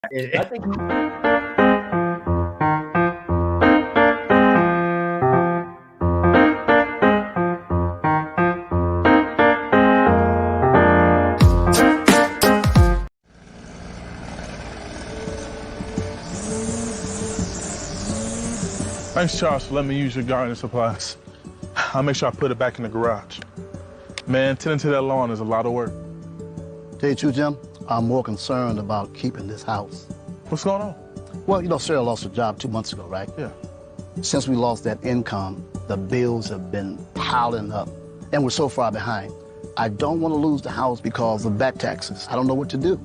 I think. Thanks, Charles, for letting me use your gardening supplies. I'll make sure I put it back in the garage. Man, tending to that lawn is a lot of work. Tell you the truth, Jim, I'm more concerned about keeping this house. What's going on? Well, you know, Sarah lost her job 2 months ago, right? Yeah. Since we lost that income, the bills have been piling up, and we're so far behind. I don't want to lose the house because of back taxes. I don't know what to do.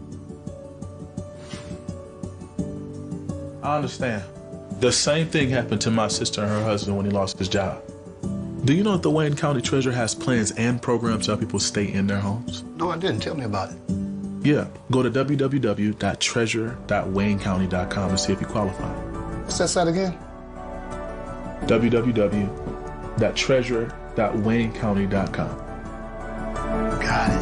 I understand. The same thing happened to my sister and her husband when he lost his job. Do you know that the Wayne County Treasurer has plans and programs to help people stay in their homes? No, I didn't. Tell me about it. Yeah, go to www.treasure.waynecounty.com to see if you qualify. What's that site again? www.treasure.waynecounty.com. Got it.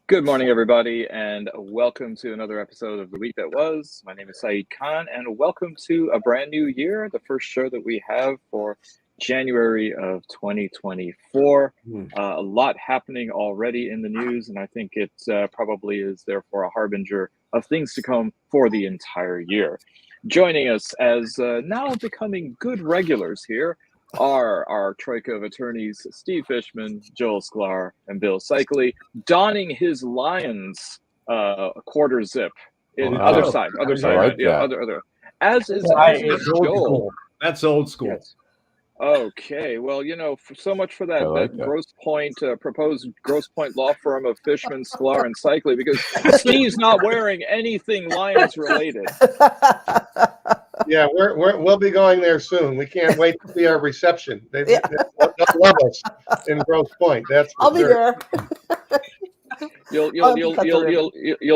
Good morning, everybody, and welcome to another episode of The Week That Was. My name is Saeed Khan, and welcome to a brand new year, the first show that we have for January of 2024. A lot happening already in the news, and I think it probably is therefore a harbinger of things to come for the entire year. Joining us as now becoming good regulars here are our troika of attorneys, Steve Fishman, Joel Skar, and Bill Seikaly, donning his Lions quarter zip in other side, like yeah, that. other. As is Joel. That's old school. Yes. Okay, well, you know, so much for that, like that that. Grosse Pointe, proposed Grosse Pointe law firm of Fishman, Sklar, and Seikaly, because Steve's not wearing anything Lions related. Yeah, we'll be going there soon. We can't wait to see our reception. They'll love us in Grosse Pointe. That's for I'll be sure. there. You'll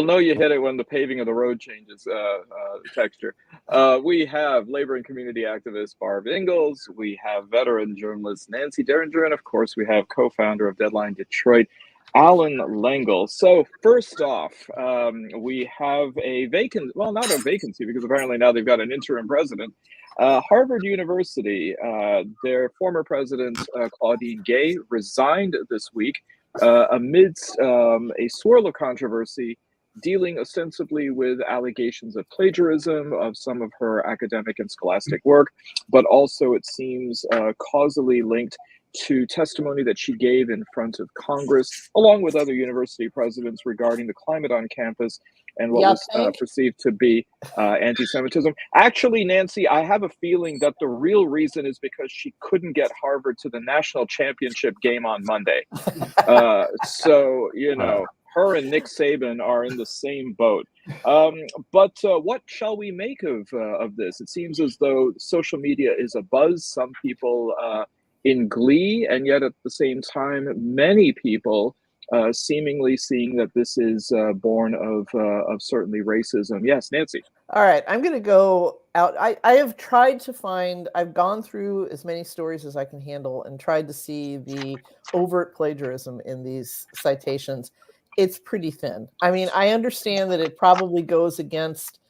know you hit it when the paving of the road changes texture. We have labor and community activist Barb Ingalls. We have veteran journalist Nancy Derringer, and of course we have co-founder of Deadline Detroit, Allan Lengel. So first off, we have a vacancy. Well, not a vacancy, because apparently now they've got an interim president. Harvard University, their former president, Claudine Gay, resigned this week amidst a swirl of controversy dealing ostensibly with allegations of plagiarism of some of her academic and scholastic work, but also it seems causally linked to testimony that she gave in front of Congress, along with other university presidents, regarding the climate on campus and what was perceived to be anti-Semitism. Actually, Nancy, I have a feeling that the real reason is because she couldn't get Harvard to the national championship game on Monday. So, you know, her and Nick Saban are in the same boat. But what shall we make of this? It seems as though social media is abuzz. Some people in glee, and yet at the same time, many people seemingly seeing that this is born of certainly racism. Yes, Nancy. All right, I'm going to go out. I have tried to find, I've gone through as many stories as I can handle and tried to see the overt plagiarism in these citations. It's pretty thin. I mean, I understand that it probably goes against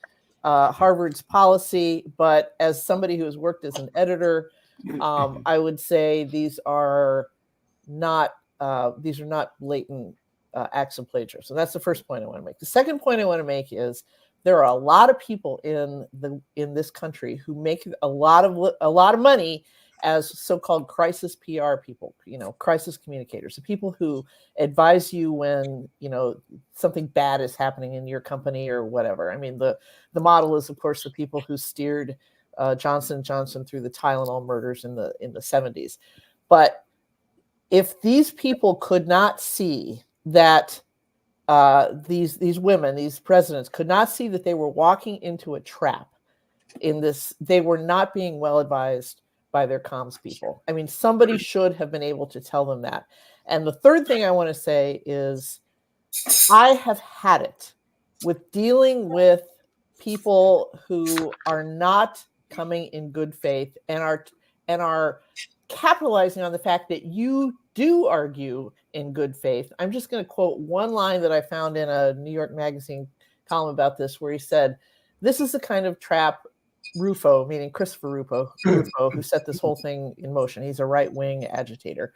Harvard's policy, but as somebody who has worked as an editor, I would say these are not blatant acts of plagiarism. So that's the first point I want to make. The second point I want to make is there are a lot of people in this country who make a lot of money as so-called crisis PR people, you know, crisis communicators, the people who advise you when, you know, something bad is happening in your company or whatever. I mean, the model is, of course, the people who steered Johnson & Johnson through the Tylenol murders in the 70s. But if these people could not see that these women, these presidents, could not see that they were walking into a trap in this, they were not being well advised by their comms people. I mean, somebody should have been able to tell them that. And the third thing I want to say is I have had it with dealing with people who are not coming in good faith and are capitalizing on the fact that you do argue in good faith. I'm just going to quote one line that I found in a New York Magazine column about this, where he said, "This is the kind of trap Rufo," meaning Christopher Rufo, who set this whole thing in motion. He's a right-wing agitator.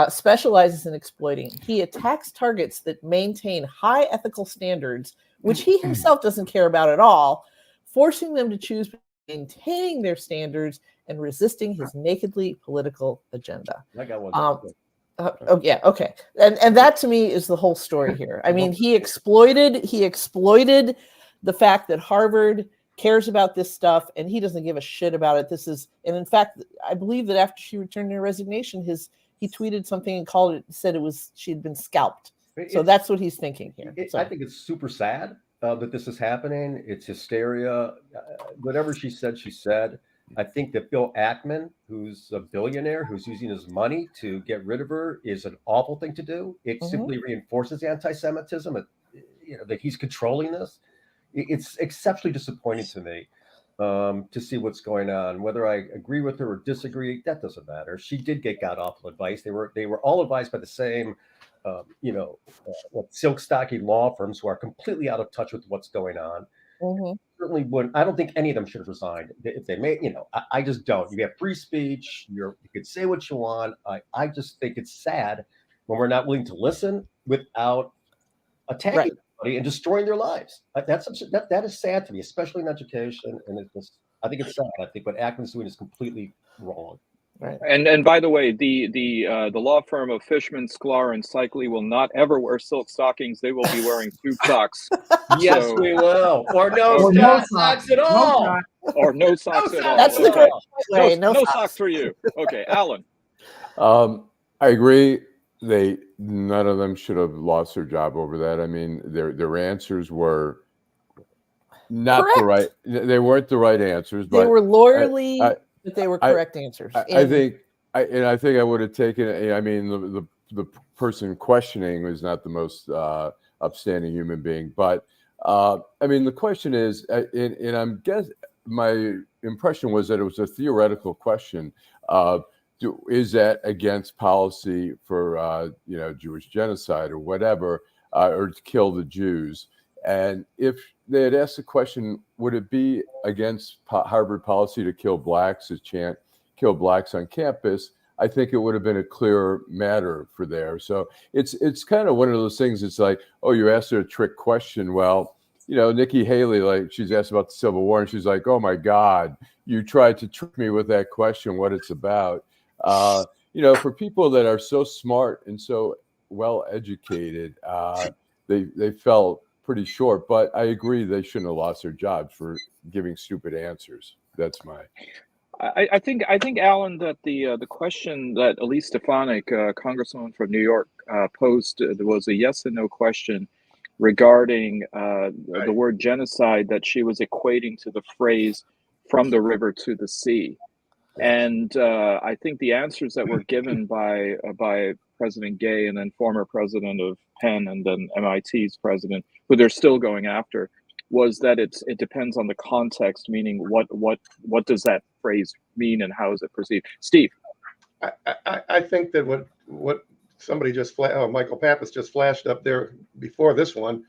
Specializes in exploiting. He attacks targets that maintain high ethical standards, which he himself doesn't care about at all, forcing them to choose maintaining their standards and resisting his nakedly political agenda. That guy was Okay. And that to me is the whole story here. I mean, he exploited the fact that Harvard cares about this stuff and he doesn't give a shit about it. And in fact, I believe that after she returned her resignation, he tweeted something and said she'd been scalped. So that's what he's thinking here. I think it's super sad that this is happening. It's hysteria. Whatever she said, she said. I think that Bill Ackman, who's a billionaire, who's using his money to get rid of her, is an awful thing to do. It simply reinforces anti-Semitism. That he's controlling this. It's exceptionally disappointing to me to see what's going on. Whether I agree with her or disagree, that doesn't matter. She did get god-awful advice. They were all advised by the same, silk stocking law firms who are completely out of touch with what's going on. Certainly wouldn't. I don't think any of them should have resigned if they made. I just don't. You have free speech. You could say what you want. I just think it's sad when we're not willing to listen without attacking somebody and destroying their lives. That is sad to me, especially in education. And I think it's sad. I think what Ackman's doing is completely wrong. Right. And by the way, the law firm of Fishman, Sklar, and Seikaly will not ever wear silk stockings. They will be wearing tube socks. Yes, we will. Or no socks at all. Or no socks at all. That's the correct way. No socks for you. Okay, Allan. I agree. None of them should have lost their job over that. I mean, their answers were not correct. The right. They weren't the right answers. They were lawyerly, but they were correct answers. I think I would have taken. I mean, the person questioning was not the most upstanding human being, but I mean, the question is, and I'm guessing my impression was that it was a theoretical question. Is that against policy for Jewish genocide or whatever, or to kill the Jews? And if they had asked the question, would it be against Harvard policy to kill blacks, to chant kill blacks on campus, I think it would have been a clearer matter for there. So it's kind of one of those things. It's like, oh, you asked her a trick question. Well, Nikki Haley, like, she's asked about the Civil War, and she's like, oh my God, you tried to trick me with that question, what it's about. For people that are so smart and so well educated, they fell pretty short. But I agree they shouldn't have lost their jobs for giving stupid answers. That's my. I think Allan, that the question that Elise Stefanik, Congresswoman from New York, posed was a yes and no question regarding the word genocide that she was equating to the phrase "from the river to the sea." And I think the answers that were given by President Gay and then former president of Penn and then MIT's president, who they're still going after, was that it depends on the context, meaning what does that phrase mean and how is it perceived? Steve. I think that what somebody Michael Pappas just flashed up there before this one,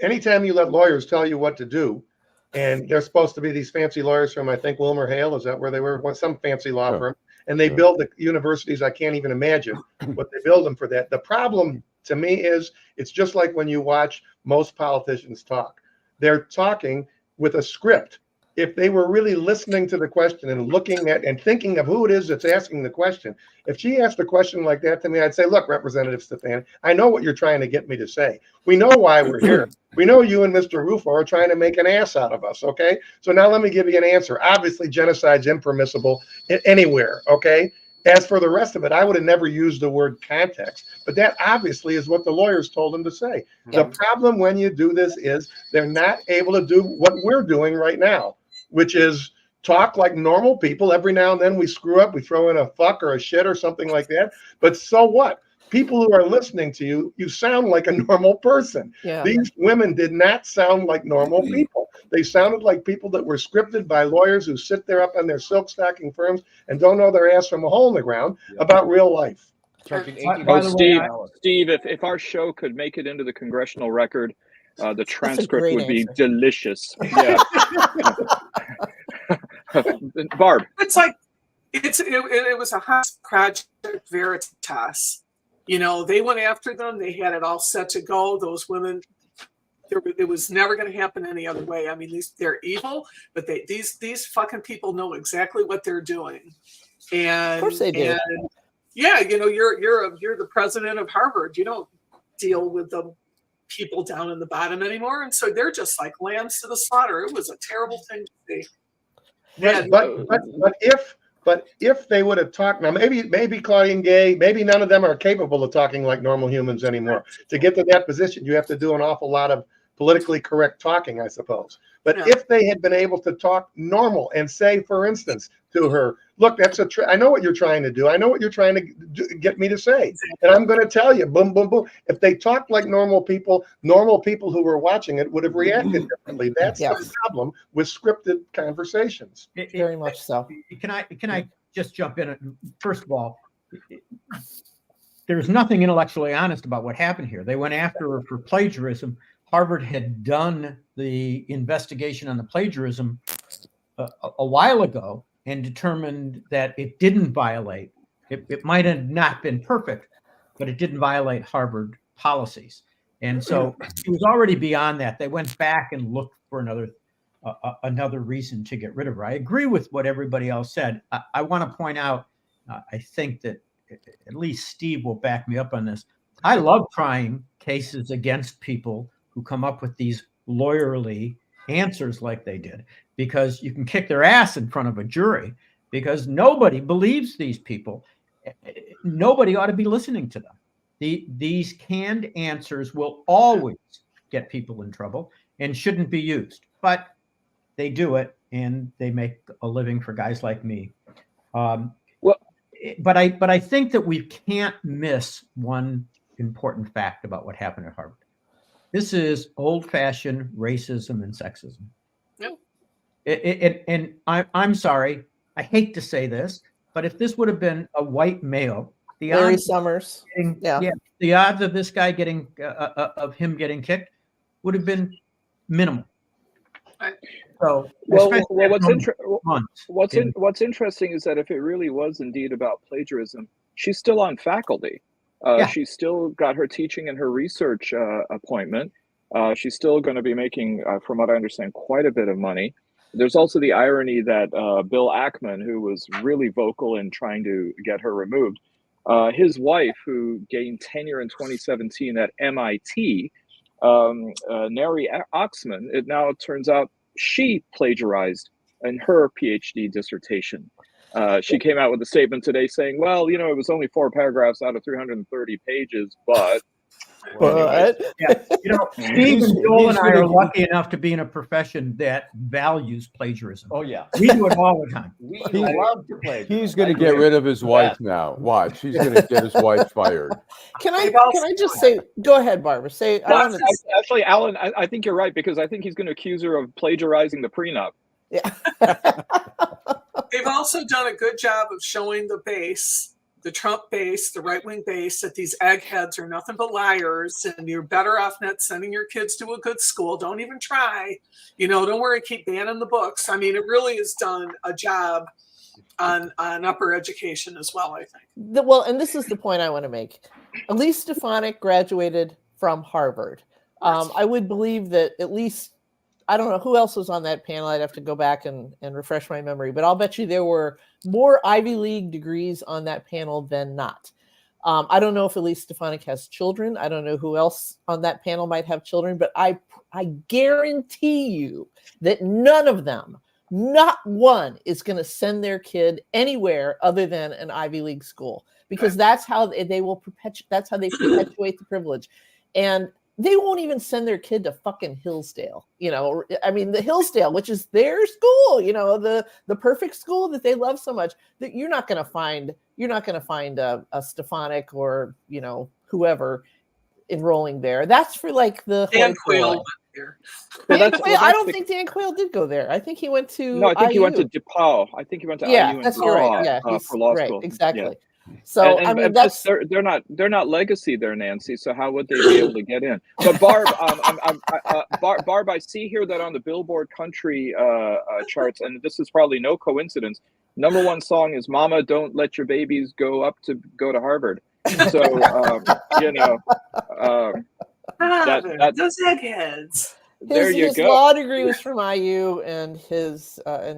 anytime you let lawyers tell you what to do, and they're supposed to be these fancy lawyers from, I think, WilmerHale, is that where they were? Some fancy law firm. And they build the universities. I can't even imagine what they build them for that. The problem to me is it's just like when you watch most politicians talk. They're talking with a script. If they were really listening to the question and looking at and thinking of who it is that's asking the question, if she asked a question like that to me, I'd say, look, Representative Stefan, I know what you're trying to get me to say. We know why we're here. We know you and Mr. Rufo are trying to make an ass out of us, okay? So now let me give you an answer. Obviously, genocide's impermissible anywhere, okay? As for the rest of it, I would have never used the word context, but that obviously is what the lawyers told him to say. The problem when you do this is they're not able to do what we're doing right now, which is talk like normal people. Every now and then we screw up, we throw in a fuck or a shit or something like that. But so what? people who are listening to you, you sound like a normal person. Yeah. These women did not sound like normal people. They sounded like people that were scripted by lawyers who sit there up on their silk stocking firms and don't know their ass from a hole in the ground about real life. Charging By the way, Steve, if our show could make it into the congressional record, the transcript great would be answer. delicious. Yeah. Barb. It's like it was a hot project Veritas. You know, they went after them. They had it all set to go. Those women, it was never going to happen any other way. I mean, they're evil, but these fucking people know exactly what they're doing. And Of course they do. And, yeah, you know, you're the president of Harvard. You don't deal with the people down in the bottom anymore, and so they're just like lambs to the slaughter. It was a terrible thing to see. Yes, but if they would have talked, now maybe Claudine Gay, maybe none of them are capable of talking like normal humans anymore. To get to that position, you have to do an awful lot of politically correct talking, I suppose. But Yeah. if they had been able to talk normal and say, for instance, to her, look, I know what you're trying to do. I know what you're trying to get me to say. And I'm going to tell you, boom, boom, boom. If they talked like normal people who were watching it would have reacted differently. That's the problem with scripted conversations. Very much so. Can I just jump in? First of all, there's nothing intellectually honest about what happened here. They went after her for plagiarism. Harvard had done the investigation on the plagiarism a while ago and determined that it didn't violate. It might have not been perfect, but it didn't violate Harvard policies. And so it was already beyond that. They went back and looked for another reason to get rid of her. I agree with what everybody else said. I want to point out, I think that at least Steve will back me up on this. I love trying cases against people who come up with these lawyerly answers like they did, because you can kick their ass in front of a jury because nobody believes these people. Nobody ought to be listening to them. These canned answers will always get people in trouble and shouldn't be used, but they do it and they make a living for guys like me. But I think that we can't miss one important fact about what happened at Harvard. This is old-fashioned racism and sexism. Yep. And I'm sorry, I hate to say this, but if this would have been a white male, the Larry odds Summers. the odds of this guy getting of him getting kicked would have been minimal. So, what's interesting is that if it really was indeed about plagiarism, she's still on faculty. She's still got her teaching and her research appointment. She's still going to be making, from what I understand, quite a bit of money. There's also the irony that Bill Ackman, who was really vocal in trying to get her removed, his wife, who gained tenure in 2017 at MIT, Neri Oxman, it now turns out she plagiarized in her PhD dissertation. She came out with a statement today saying, well, you know, it was only 4 paragraphs out of 330 pages, but... You know, Steve and Joel and I are lucky enough to be in a profession that values plagiarism. Oh, yeah. We do it all the time. We love to play. He's going to get rid of his wife now. Watch. He's going to get his wife fired. Can I just say, go ahead, Barbara. Say, actually, Alan, I think you're right, because I think he's going to accuse her of plagiarizing the prenup. Yeah. They've also done a good job of showing the base, the Trump base, the right-wing base, that these eggheads are nothing but liars, and you're better off not sending your kids to a good school. Don't even try. You know, don't worry, keep banning the books. I mean, it really has done a job on upper education as well, I think. Well, and this is the point I want to make. Elise Stefanik graduated from Harvard. I would believe that at least, I don't know who else was on that panel. I'd have to go back and refresh my memory, but I'll bet you there were more Ivy League degrees on that panel than not. I don't know if Elise Stefanik has children. I don't know who else on that panel might have children, but I guarantee you that none of them, not one, is going to send their kid anywhere other than an Ivy League school, because that's how they will perpetuate the privilege. And they won't even send their kid to fucking Hillsdale. I mean, the Hillsdale, which is their school, the perfect school that they love so much, that you're not going to find a Stefanik or, whoever enrolling there. That's for like the Dan Quayle went there. I don't think Dan Quayle did go there. I think he went to No, I think IU. he went to DePaul. I think he went to IU and right. Yeah, for law right, school. Exactly. Yeah. So and plus they're not legacy there, Nancy. So how would they be able to get in? But Barb, Barb, I see here that on the Billboard country charts, and this is probably no coincidence, #1 song is "Mama, Don't Let Your Babies Go to Harvard." So those eggheads. His law degree was from IU, and he's a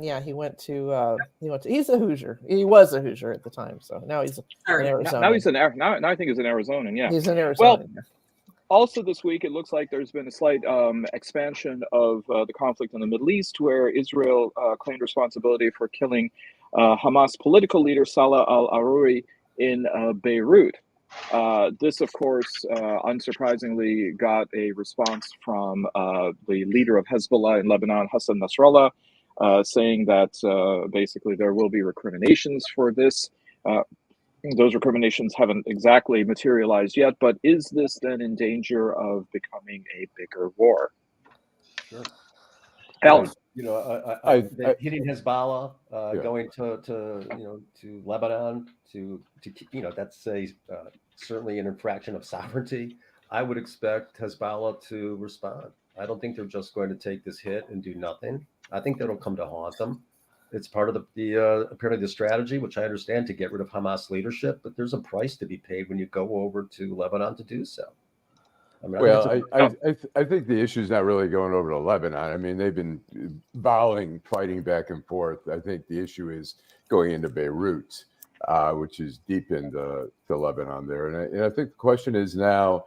Hoosier. He was a Hoosier at the time, so now he's in Arizona. Now I think he's in Arizona. Yeah, he's in Arizona. Well, also this week it looks like there's been a slight expansion of the conflict in the Middle East, where Israel claimed responsibility for killing Hamas political leader Salah al-Aruri in Beirut. This, of course, unsurprisingly, got a response from the leader of Hezbollah in Lebanon, Hassan Nasrallah, saying that basically there will be recriminations for this. Those recriminations haven't exactly materialized yet, but is this then in danger of becoming a bigger war? Sure. Allan. Hitting Hezbollah, going to Lebanon, that's certainly an infraction of sovereignty. I would expect Hezbollah to respond. I don't think they're just going to take this hit and do nothing. I think that'll come to haunt them. It's part of apparently the strategy, which I understand, to get rid of Hamas leadership. But there's a price to be paid when you go over to Lebanon to do so. I think the issue is not really going over to Lebanon. I mean, they've been fighting back and forth. I think the issue is going into Beirut, which is deep into Lebanon there. And I think the question is now,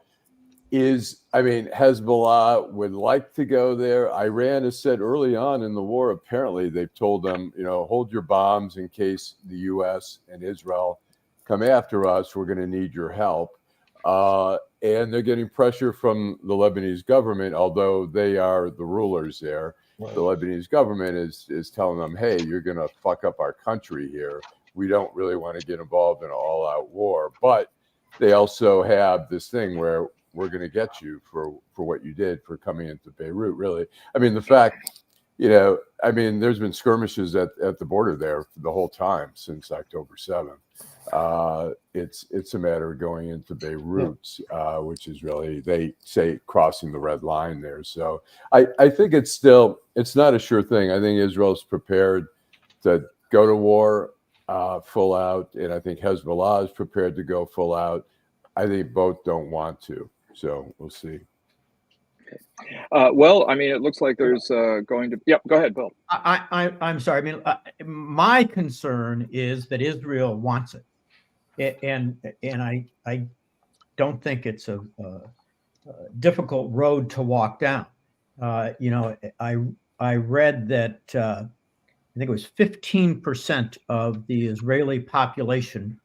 Hezbollah would like to go there. Iran has said early on in the war, apparently they've told them, hold your bombs in case the U.S. and Israel come after us. We're going to need your help. And they're getting pressure from the Lebanese government, although they are the rulers there. Right. The Lebanese government is telling them, hey, you're going to fuck up our country here. We don't really want to get involved in an all-out war. But they also have this thing where we're going to get you for what you did for coming into Beirut, really. I mean, the fact, there's been skirmishes at the border there the whole time since October 7th. It's a matter of going into Beirut, which is really, they say, crossing the red line there. So I think it's not a sure thing. I think Israel's prepared to go to war full out, and I think Hezbollah is prepared to go full out. I think both don't want to, so we'll see. It looks like there's going to. Yep, go ahead, Bill. I'm sorry. My concern is that Israel wants it, and I don't think it's a difficult road to walk down. I read that I think it was 15% of the Israeli population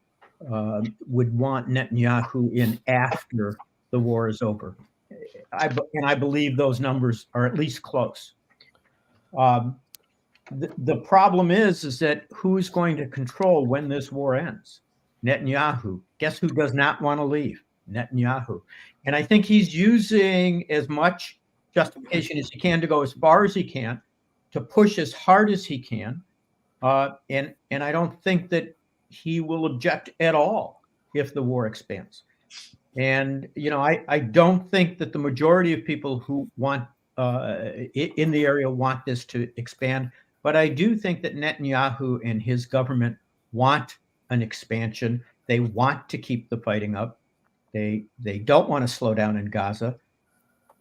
would want Netanyahu in after the war is over. I believe those numbers are at least close. The problem is that who's going to control when this war ends? Netanyahu. Guess who does not want to leave? Netanyahu. And I think he's using as much justification as he can to go as far as he can, to push as hard as he can. And I don't think that he will object at all if the war expands. And, I don't think that the majority of people who want in the area want this to expand. But I do think that Netanyahu and his government want an expansion. They want to keep the fighting up. They don't want to slow down in Gaza.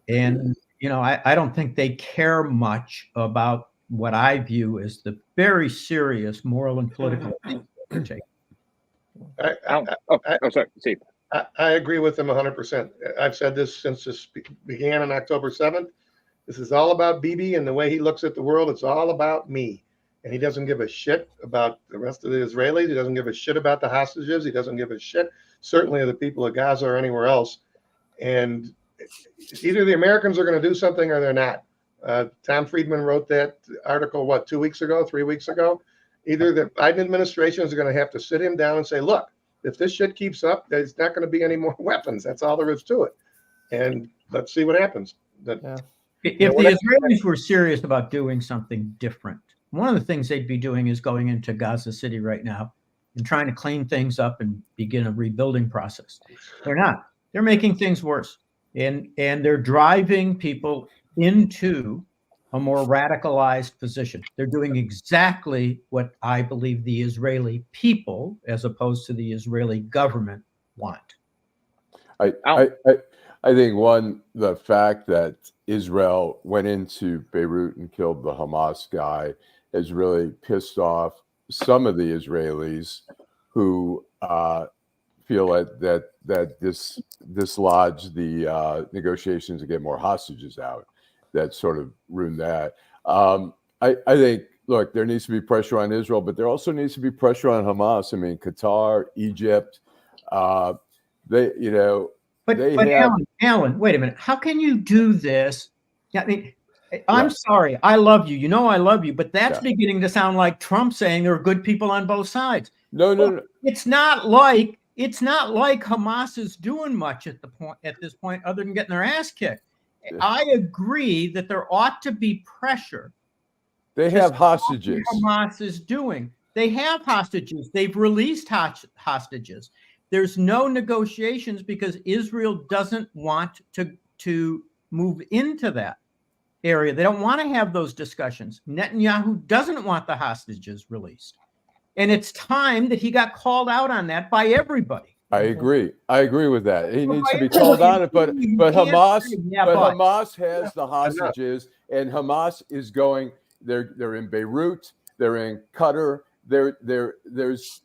And, I don't think they care much about what I view as the very serious moral and political things they're taking. Sorry, Steve. I agree with them 100%. I've said this since this began on October 7th. This is all about Bibi and the way he looks at the world. It's all about me. And he doesn't give a shit about the rest of the Israelis. He doesn't give a shit about the hostages. He doesn't give a shit, certainly, of the people of Gaza or anywhere else. And either the Americans are going to do something or they're not. Tom Friedman wrote that article, 2 weeks ago, 3 weeks ago. Either the Biden administration is going to have to sit him down and say, look, if this shit keeps up, there's not going to be any more weapons. That's all there is to it. And let's see what happens. If the Israelis were serious about doing something different, one of the things they'd be doing is going into Gaza City right now and trying to clean things up and begin a rebuilding process. They're not. They're making things worse. And they're driving people into a more radicalized position. They're doing exactly what I believe the Israeli people, as opposed to the Israeli government, want. I think the fact that Israel went into Beirut and killed the Hamas guy has really pissed off some of the Israelis who feel that this dislodged the negotiations to get more hostages out. That sort of ruined that. I think, look, there needs to be pressure on Israel, but there also needs to be pressure on Hamas. I mean, Qatar, Egypt, But Allan, wait a minute. How can you do this? I mean, I'm sorry. I love you. You know I love you, but that's beginning to sound like Trump saying there are good people on both sides. No. It's not like Hamas is doing much at this point other than getting their ass kicked. I agree that there ought to be pressure. They have hostages. Hamas is doing. They have hostages. They've released hostages. There's no negotiations because Israel doesn't want to move into that area. They don't want to have those discussions. Netanyahu doesn't want the hostages released. And it's time that he got called out on that by everybody. I agree with that. He needs to be called on it, but Hamas has the hostages, and Hamas is going. They're in Beirut. They're in Qatar. There's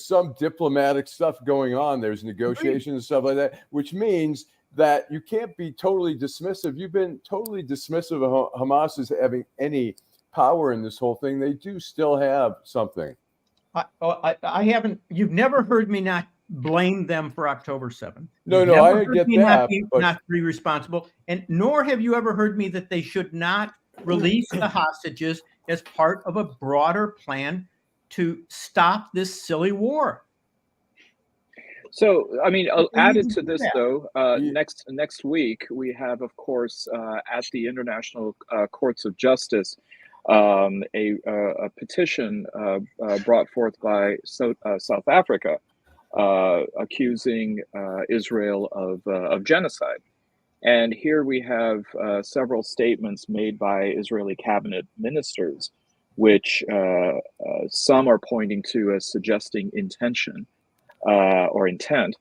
some diplomatic stuff going on. There's negotiations and stuff like that, which means that you can't be totally dismissive. You've been totally dismissive of Hamas as having any power in this whole thing. They do still have something. I haven't. You've never heard me not blame them for October 7th. No, I get that. Not be responsible, and nor have you ever heard me that they should not release the hostages as part of a broader plan to stop this silly war. So, I mean, added to this, though, next week we have, of course, at the International Courts of Justice, a petition brought forth by South Africa accusing Israel of genocide. And here we have several statements made by Israeli cabinet ministers, which some are pointing to as suggesting intention or intent,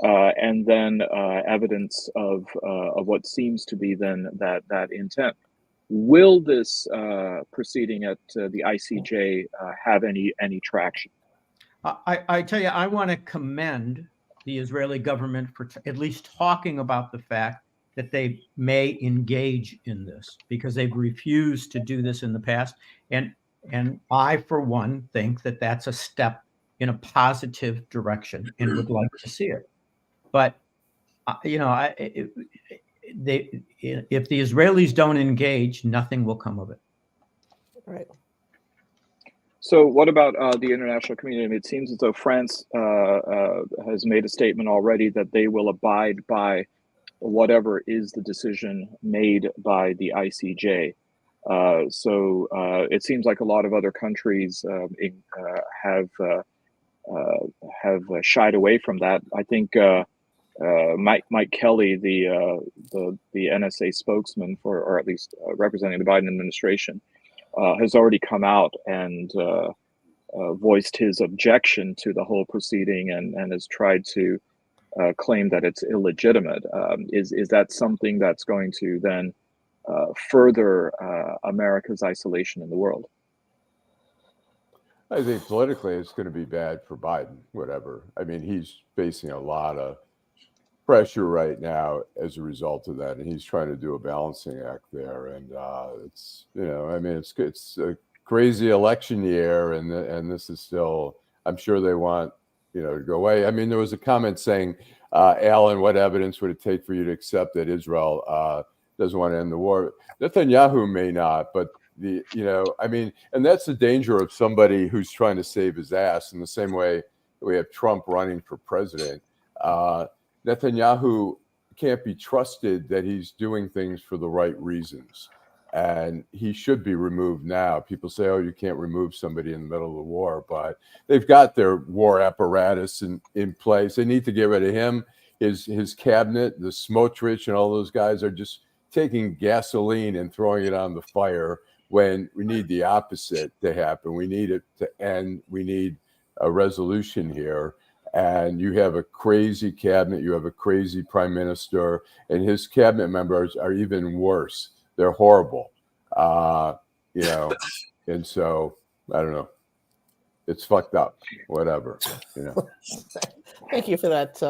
and then evidence of what seems to be then that intent. Will this proceeding at the ICJ have any traction? I tell you, I want to commend the Israeli government for at least talking about the fact that they may engage in this, because they've refused to do this in the past. And I, for one, think that that's a step in a positive direction and would like to see it. But, if the Israelis don't engage, nothing will come of it. Right. So what about the international community? I mean, it seems as though France has made a statement already that they will abide by whatever is the decision made by the ICJ. So it seems like a lot of other countries have shied away from that. I think Mike Kelly, the NSA spokesman or at least representing the Biden administration, has already come out and voiced his objection to the whole proceeding and has tried to claim that it's illegitimate. Is that something that's going to then further America's isolation in the world? I think politically it's going to be bad for Biden, whatever. I mean, he's facing a lot of pressure right now as a result of that, and he's trying to do a balancing act there. And it's a crazy election year, and this is still, I'm sure they want to go away. I mean, there was a comment saying Allan, what evidence would it take for you to accept that Israel doesn't want to end the war? Netanyahu may not, but and that's the danger of somebody who's trying to save his ass. In the same way we have Trump running for president, Netanyahu can't be trusted that he's doing things for the right reasons, and he should be removed now. People say, "Oh, you can't remove somebody in the middle of the war," but they've got their war apparatus in place. They need to get rid of him. His cabinet, the Smotrich, and all those guys are just taking gasoline and throwing it on the fire, when we need the opposite to happen. We need it to end. We need a resolution here. And you have a crazy cabinet, you have a crazy prime minister, and his cabinet members are even worse. They're horrible, and so I don't know. It's fucked up, whatever, Thank you for that.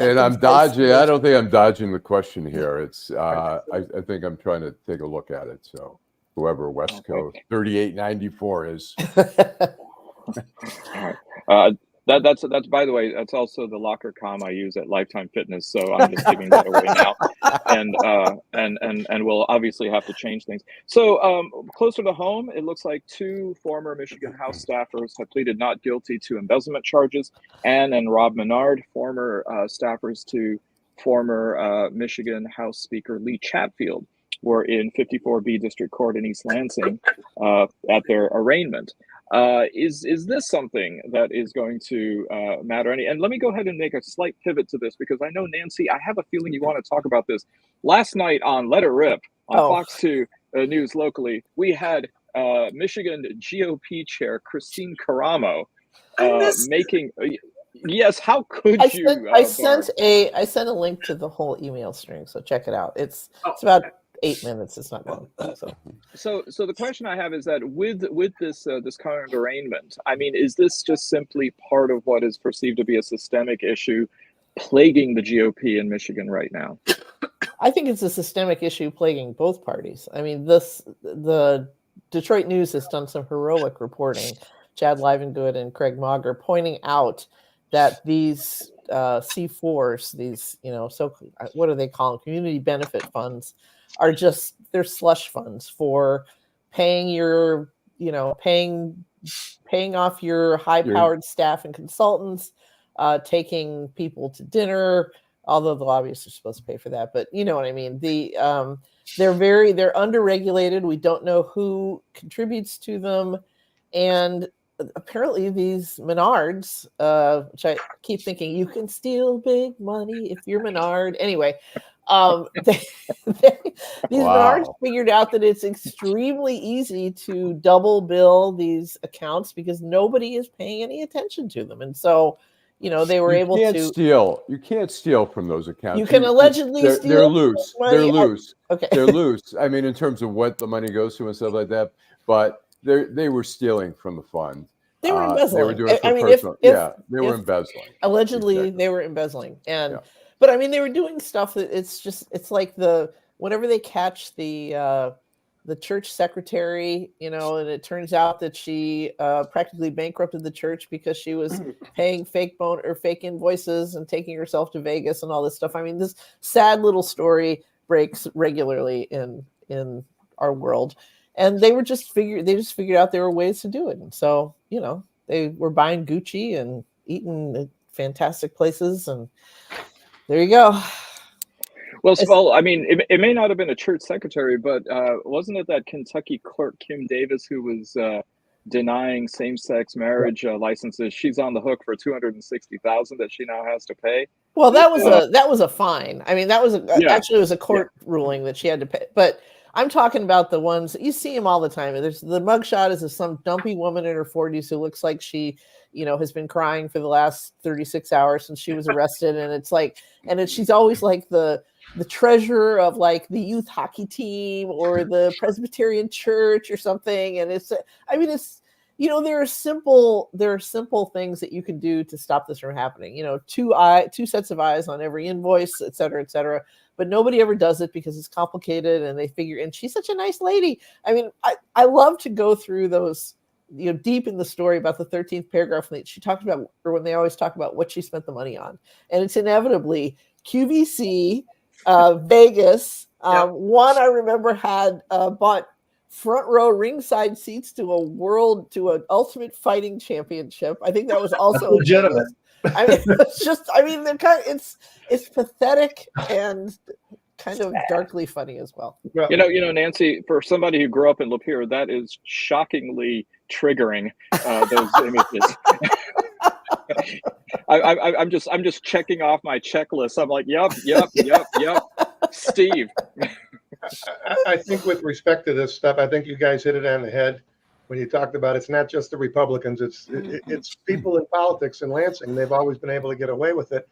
And I'm dodging. I don't think I'm dodging the question here. It's I think I'm trying to take a look at it. So whoever West Coast 3894 is. All right. That's by the way, that's also the locker comm I use at Lifetime Fitness. So I'm just giving that away now, and we'll obviously have to change things. So closer to home, it looks like 2 former Michigan House staffers have pleaded not guilty to embezzlement charges. Ann and Rob Menard, former staffers to former Michigan House Speaker Lee Chatfield, were in 54B District Court in East Lansing at their arraignment. Is this something that is going to matter? And let me go ahead and make a slight pivot to this, because I know, Nancy, I have a feeling you want to talk about this. Last night on Let It Rip on Fox 2 News locally, we had Michigan GOP chair Christine Caramo making. Yes, how could you? I sent a link to the whole email string, so check it out. It's about 8 minutes. It's not long. So the question I have is that with this this kind of arraignment, I mean, is this just simply part of what is perceived to be a systemic issue plaguing the GOP in Michigan right now? I think it's a systemic issue plaguing both parties. I mean, the Detroit News has done some heroic reporting, Chad Livengood and Craig Mauger, pointing out that these C4s, these, so what do they call them? Community benefit funds, are just, they're slush funds for paying your, paying off your high-powered staff and consultants, taking people to dinner, although the lobbyists are supposed to pay for that, but you know what I mean. They're underregulated. We don't know who contributes to them. And apparently these Menards, which I keep thinking, you can steal big money if you're Menard. Anyway, these Menards figured out that it's extremely easy to double bill these accounts because nobody is paying any attention to them. And so, they were able to steal. You can't steal from those accounts. You can allegedly steal. They're loose. They're loose. Okay. They're loose. I mean, in terms of what the money goes to and stuff like that. But they were stealing from the fund. They were embezzling. They were doing it for personal. They were embezzling. Allegedly, exactly. They were embezzling. But I mean, they were doing stuff that it's like whenever they catch the church secretary, and it turns out that she practically bankrupted the church because she was paying fake invoices and taking herself to Vegas and all this stuff. I mean, this sad little story breaks regularly in our world. And they just figured out there were ways to do it. And so, they were buying Gucci and eating at fantastic places. And there you go. Well, I mean, it may not have been a church secretary, but wasn't it that Kentucky clerk, Kim Davis, who was denying same-sex marriage licenses? She's on the hook for $260,000 that she now has to pay. Well, that was a fine. I mean, that was actually it was a court ruling that she had to pay. But I'm talking about the ones you see them all the time. There's the mugshot is of some dumpy woman in her 40s who looks like she, has been crying for the last 36 hours since she was arrested, and it's like, she's always like the treasurer of like the youth hockey team or the Presbyterian church or something, and there are simple things that you can do to stop this from happening. Two sets of eyes on every invoice, et cetera, but nobody ever does it because it's complicated, and they figure, and she's such a nice lady. I mean, I love to go through those deep in the story about the 13th paragraph, she talked about, or when they always talk about what she spent the money on, and it's inevitably QVC, Vegas. One I remember had bought front row ringside seats to an Ultimate Fighting Championship. I think that was also legitimate. I mean, it's just, I mean, it's pathetic and kind of darkly funny as well. You know, Nancy, for somebody who grew up in Lapeer, that is shockingly triggering. Those images. I'm just checking off my checklist. I'm like, yep. Steve. I think with respect to this stuff, I think you guys hit it on the head when you talked about it's not just the Republicans, it's people in politics in Lansing. They've always been able to get away with it.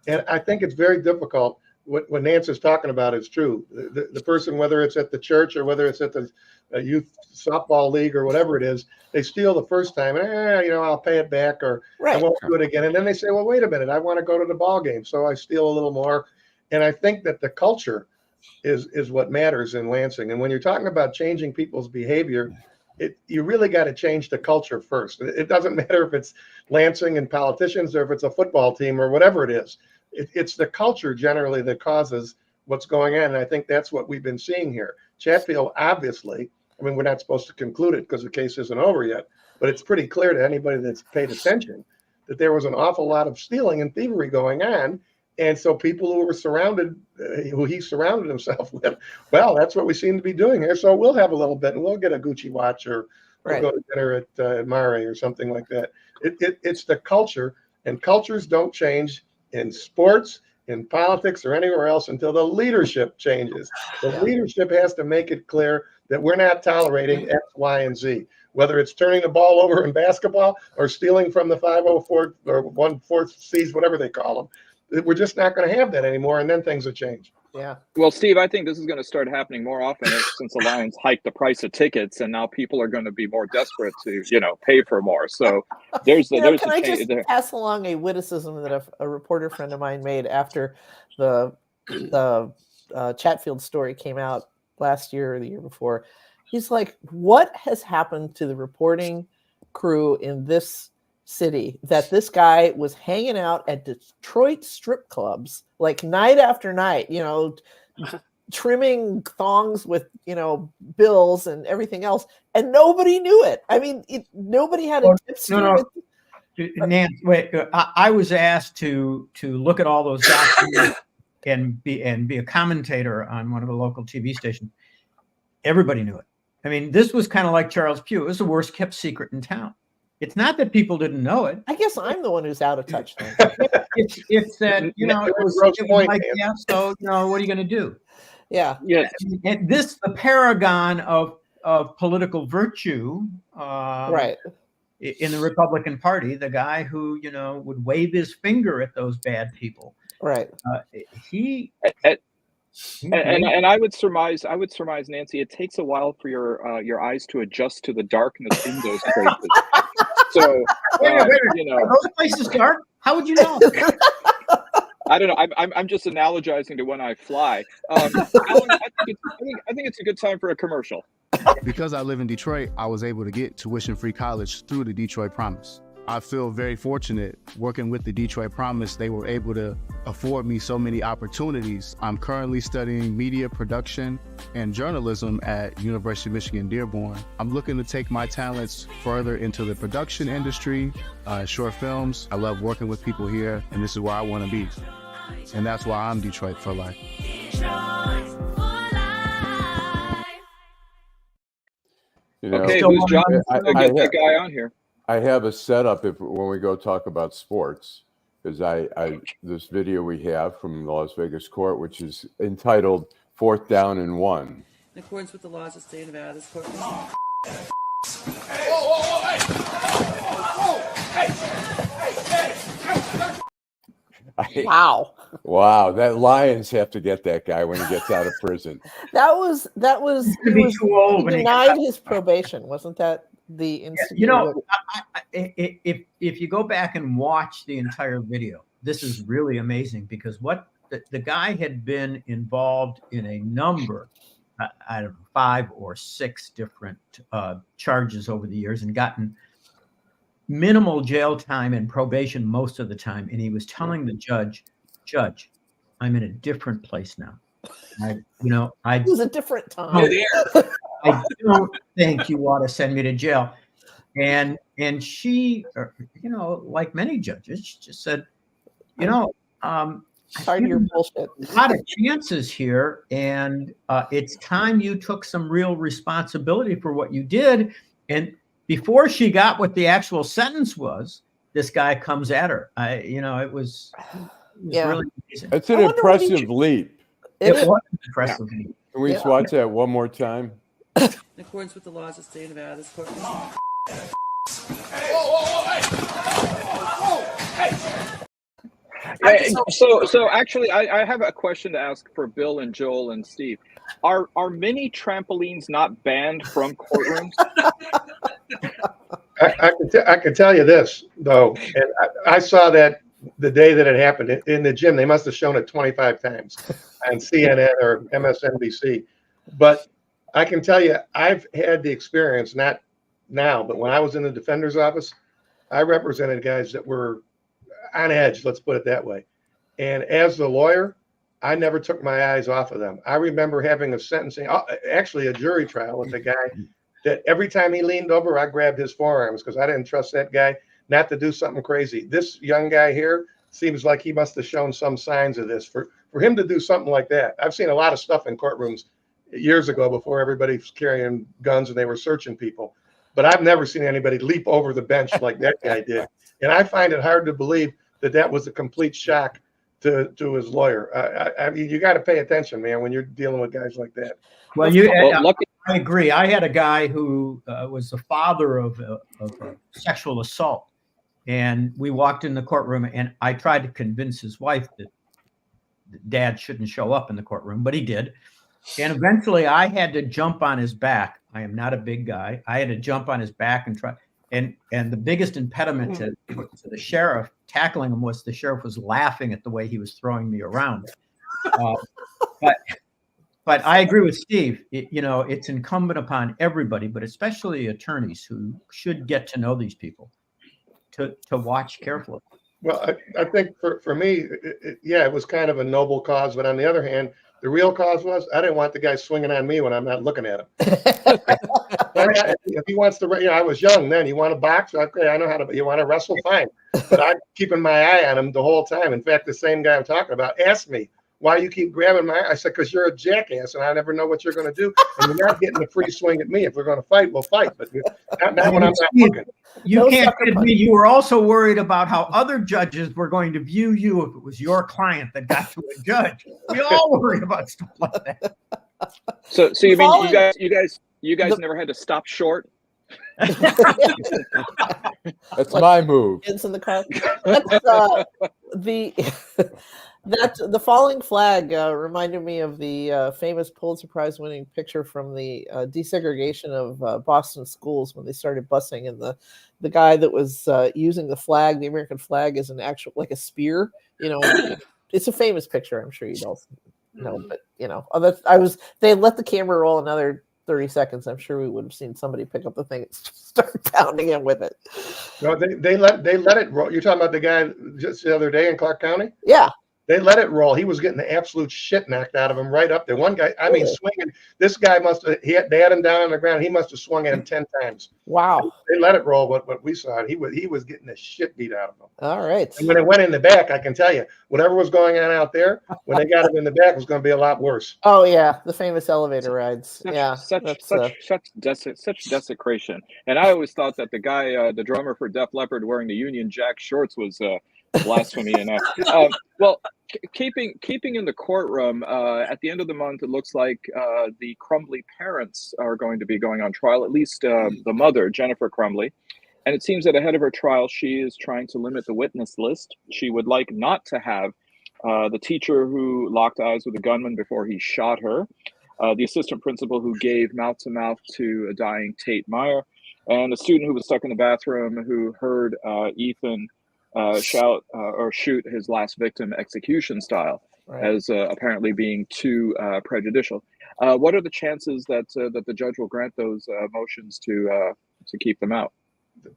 And I think it's very difficult. What Nancy's talking about is true. The person, whether it's at the church or whether it's at the youth softball league or whatever it is, they steal the first time and, I'll pay it back or I won't do it again. And then they say, well, wait a minute, I want to go to the ball game. So I steal a little more. And I think that the culture is what matters in Lansing. And when you're talking about changing people's behavior, you really got to change the culture first. It doesn't matter if it's Lansing and politicians or if it's a football team or whatever it is. It's the culture generally that causes what's going on. And I think that's what we've been seeing here. Chatfield, obviously, I mean, we're not supposed to conclude it because the case isn't over yet, but it's pretty clear to anybody that's paid attention that there was an awful lot of stealing and thievery going on. And so people who were surrounded, who he surrounded himself with, well, that's what we seem to be doing here. So we'll have a little bit and we'll get a Gucci watch or we'll go to dinner at Mare or something like that. It's the culture, and cultures don't change in sports, in politics, or anywhere else until the leadership changes. The leadership has to make it clear that we're not tolerating X, Y, and Z, whether it's turning the ball over in basketball or stealing from the 504 or 1/4 Cs, whatever they call them. We're just not going to have that anymore, and then things will change. Yeah. Well, Steve, I think this is going to start happening more often since the Lions hiked the price of tickets, and now people are going to be more desperate to, pay for more. So there's can I just pass along a witticism that a reporter friend of mine made after the Chatfield story came out last year or the year before? He's like, what has happened to the reporting crew in this city that this guy was hanging out at Detroit strip clubs like night after night, trimming thongs with, bills and everything else, and nobody knew it. I mean, nobody had a tipster. Nancy, wait, I was asked to look at all those documents and be a commentator on one of the local TV stations. Everybody knew it. I mean, this was kind of like Charles Pugh. It was the worst kept secret in town. It's not that people didn't know it. I guess I'm the one who's out of touch then. It's that, it was like, so, what are you going to do? Yeah. And this, the paragon of political virtue, right, in the Republican Party, the guy who, would wave his finger at those bad people. Right. And I would surmise, Nancy, it takes a while for your eyes to adjust to the darkness in those places. So, wait, are those places dark? How would you know? I don't know. I'm just analogizing to when I fly. Alan, I think it's a good time for a commercial. Because I live in Detroit, I was able to get tuition-free college through the Detroit Promise. I feel very fortunate working with the Detroit Promise. They were able to afford me so many opportunities. I'm currently studying media production and journalism at University of Michigan Dearborn. I'm looking to take my talents further into the production industry, short films. I love working with people here, and this is where I want to be. And that's why I'm Detroit for life. Okay, who's John? Get the guy on here. I have a setup when we go talk about sports, because this video we have from the Las Vegas court, which is entitled 4th Down and 1. In accordance with the laws of the state of Nevada, this court. Wow. Wow, that Lions have to get that guy when he gets out of prison. That was he denied his probation, wasn't that? If you go back and watch the entire video, this is really amazing, because what the guy had been involved in a number I don't know, 5 or 6 different charges over the years and gotten minimal jail time and probation most of the time. And he was telling the judge, I'm in a different place now. It was a different time. I don't think you ought to send me to jail. And she, like many judges, she just said, Sorry to your bullshit. A lot of chances here, and it's time you took some real responsibility for what you did. And before she got what the actual sentence was, this guy comes at her. It was really amazing. It's an impressive leap. It was an impressive leap. Can we watch that one more time? In accordance with the laws of the state of Nevada, this court. So actually, I have a question to ask for Bill and Joel and Steve. Are mini trampolines not banned from courtrooms? I can tell you this though, and I saw that the day that it happened in the gym. They must have shown it 25 times on CNN or MSNBC. But I can tell you, I've had the experience, not now, but when I was in the defender's office, I represented guys that were on edge, let's put it that way. And as the lawyer, I never took my eyes off of them. I remember having a sentencing, actually a jury trial with a guy that every time he leaned over, I grabbed his forearms because I didn't trust that guy not to do something crazy. This young guy here seems like he must have shown some signs of this. For him to do something like that, I've seen a lot of stuff in courtrooms years ago before everybody was carrying guns and they were searching people. But I've never seen anybody leap over the bench like that guy did. And I find it hard to believe that was a complete shock to his lawyer. I mean, you got to pay attention, man, when you're dealing with guys like that. Well, I agree. I had a guy who was the father of a sexual assault. And we walked in the courtroom and I tried to convince his wife that dad shouldn't show up in the courtroom, but he did. And eventually I had to jump on his back. I am not a big guy. I had to jump on his back and try. And the biggest impediment to the sheriff tackling him was the sheriff was laughing at the way he was throwing me around. But I agree with Steve. It's incumbent upon everybody, but especially attorneys who should get to know these people, to watch carefully. Well, I think for me, it was kind of a noble cause. But on the other hand, the real cause was I didn't want the guy swinging on me when I'm not looking at him. If he wants to, I was young then. You want to box? Okay, I know how to. You want to wrestle? Fine. But I'm keeping my eye on him the whole time. In fact, the same guy I'm talking about asked me, why you keep grabbing my eye? I said, because you're a jackass and I never know what you're going to do. And you're not getting a free swing at me. If we're going to fight, we'll fight. But not when I'm not looking. You can't kid me. You were also worried about how other judges were going to view you if it was your client that got to a judge. We all worry about stuff like that. So you mean you guys never had to stop short? That's my move. It's in the car. The falling flag reminded me of the famous Pulitzer Prize winning picture from the desegregation of Boston schools when they started busing, and the guy that was using the flag, the American flag, as an actual, like a spear. It's a famous picture. I'm sure you all know, but they let the camera roll another 30 seconds. I'm sure we would have seen somebody pick up the thing and start pounding him with it. No, they let it roll. You're talking about the guy just the other day in Clark County? Yeah. They let it roll. He was getting the absolute shit knocked out of him right up there. One guy, I mean, swinging. This guy they had him down on the ground. He must have swung at him 10 times. Wow. They let it roll. What we saw, he was getting the shit beat out of him. All right. And when it went in the back, I can tell you, whatever was going on out there, when they got him in the back, it was going to be a lot worse. Oh yeah, the famous elevator rides. Such desecration. And I always thought that the guy, the drummer for Def Leppard, wearing the Union Jack shorts was blasphemy enough. Well, keeping in the courtroom, at the end of the month, it looks like the Crumbley parents are going to be going on trial, at least the mother, Jennifer Crumbley. And it seems that ahead of her trial, she is trying to limit the witness list. She would like not to have the teacher who locked eyes with a gunman before he shot her, the assistant principal who gave mouth-to-mouth to a dying Tate Meyer, and a student who was stuck in the bathroom who heard Ethan shout or shoot his last victim execution style. as apparently being too prejudicial. What are the chances that the judge will grant those motions to keep them out?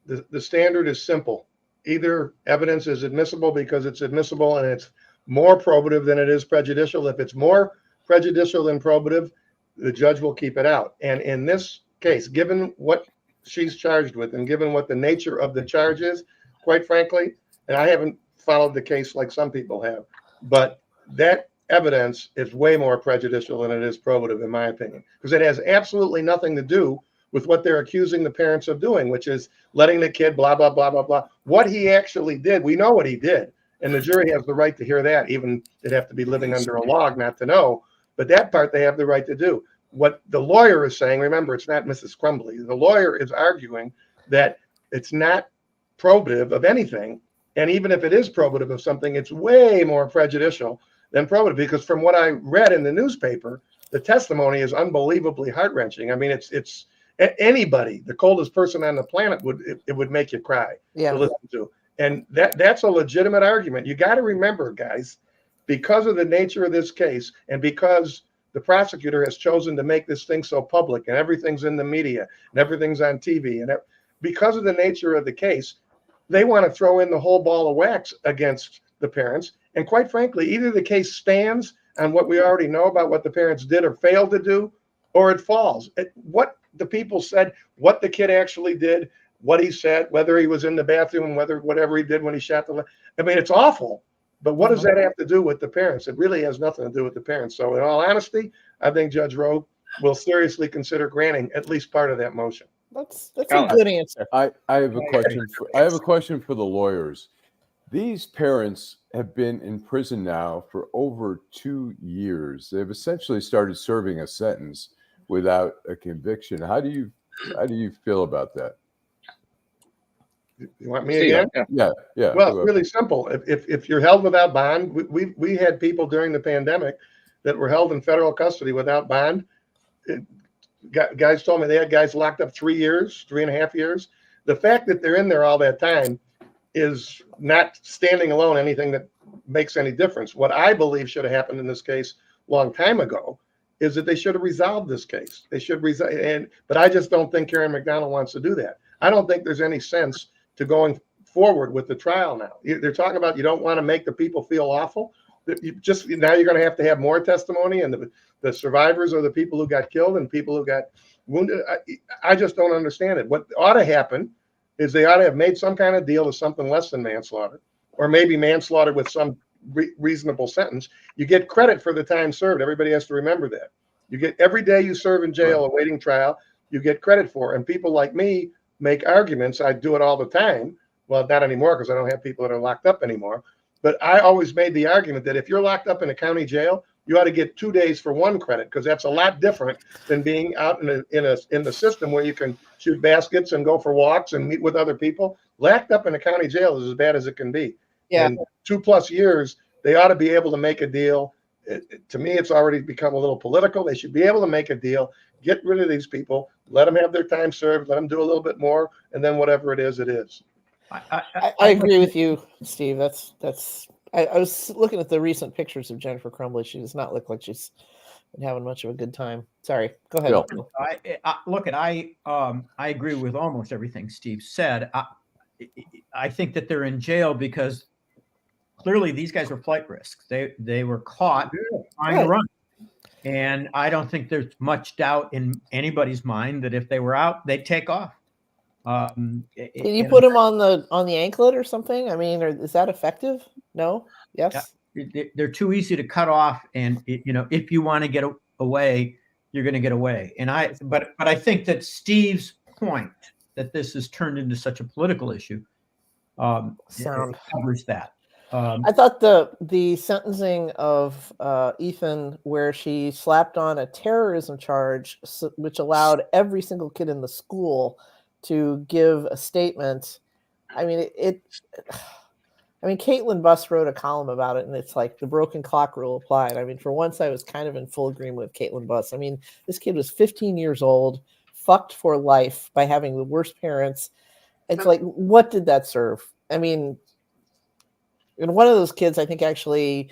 The standard is simple. Either evidence is admissible because it's admissible and it's more probative than it is prejudicial. If it's more prejudicial than probative, the judge will keep it out. And in this case, given what she's charged with and given what the nature of the charge is, quite frankly, and I haven't followed the case like some people have, but that evidence is way more prejudicial than it is probative, in my opinion, because it has absolutely nothing to do with what they're accusing the parents of doing, which is letting the kid blah, blah, blah, blah, blah. What he actually did, we know what he did. And the jury has the right to hear that, even they'd have to be living under a log not to know. But that part they have the right to do. What the lawyer is saying, remember, it's not Mrs. Crumbley. The lawyer is arguing that it's not probative of anything. And even if it is probative of something, it's way more prejudicial than probative. Because from what I read in the newspaper, the testimony is unbelievably heart-wrenching. I mean, it's anybody, the coldest person on the planet would make you cry to listen to. And that's a legitimate argument. You got to remember, guys, because of the nature of this case and because the prosecutor has chosen to make this thing so public and everything's in the media and everything's on TV, and because of the nature of the case, they want to throw in the whole ball of wax against the parents. And quite frankly, either the case stands on what we already know about what the parents did or failed to do, or it falls. What the people said, what the kid actually did, what he said, whether he was in the bathroom, whatever he did when he shot I mean, it's awful. But what does that have to do with the parents? It really has nothing to do with the parents. So in all honesty, I think Judge Rowe will seriously consider granting at least part of that motion. That's a good answer. I have a question. I have a question for the lawyers. These parents have been in prison now for over 2 years. They've essentially started serving a sentence without a conviction. How do you feel about that? You want me again? Yeah. Well, it's really simple. If you're held without bond, we had people during the pandemic that were held in federal custody without bond. Guys told me they had guys locked up 3 years, 3.5 years. The fact that they're in there all that time is not standing alone anything that makes any difference. What I believe should have happened in this case a long time ago is that they should have resolved this case. They should resolve, but I just don't think Karen McDonald wants to do that. I don't think there's any sense to going forward with the trial now. They're talking about you don't want to make the people feel awful. Now you're going to have more testimony, and the survivors are the people who got killed and people who got wounded. I just don't understand it. What ought to happen is they ought to have made some kind of deal with something less than manslaughter, or maybe manslaughter with some reasonable sentence. You get credit for the time served. Everybody has to remember that. You get every day you serve in jail awaiting trial, you get credit for. And people like me make arguments. I do it all the time. Well, not anymore because I don't have people that are locked up anymore. But I always made the argument that if you're locked up in a county jail, you ought to get 2 days for one credit, because that's a lot different than being out in the system where you can shoot baskets and go for walks and meet with other people. Locked up in a county jail is as bad as it can be. Yeah. And 2+ years, they ought to be able to make a deal. To me, it's already become a little political. They should be able to make a deal, get rid of these people, let them have their time served, let them do a little bit more, and then whatever it is, it is. I agree with you, Steve. I was looking at the recent pictures of Jennifer Crumbley. She does not look like she's been having much of a good time. Sorry, go ahead. Bill. I agree with almost everything Steve said. I think that they're in jail because clearly these guys are flight risks. They were caught trying to run. And I don't think there's much doubt in anybody's mind that if they were out, they'd take off. Can you put them on the anklet or something? I mean, is that effective? No? Yes? Yeah. They're too easy to cut off. And, if you want to get away, you're going to get away. But I think that Steve's point that this has turned into such a political issue covers that. I thought the sentencing of Ethan, where she slapped on a terrorism charge, which allowed every single kid in the school to give a statement. I mean, Caitlin Buss wrote a column about it, and it's like the broken clock rule applied. I mean, for once, I was kind of in full agreement with Caitlin Buss. I mean, this kid was 15 years old, fucked for life by having the worst parents. It's like, what did that serve? I mean, and one of those kids, I think, actually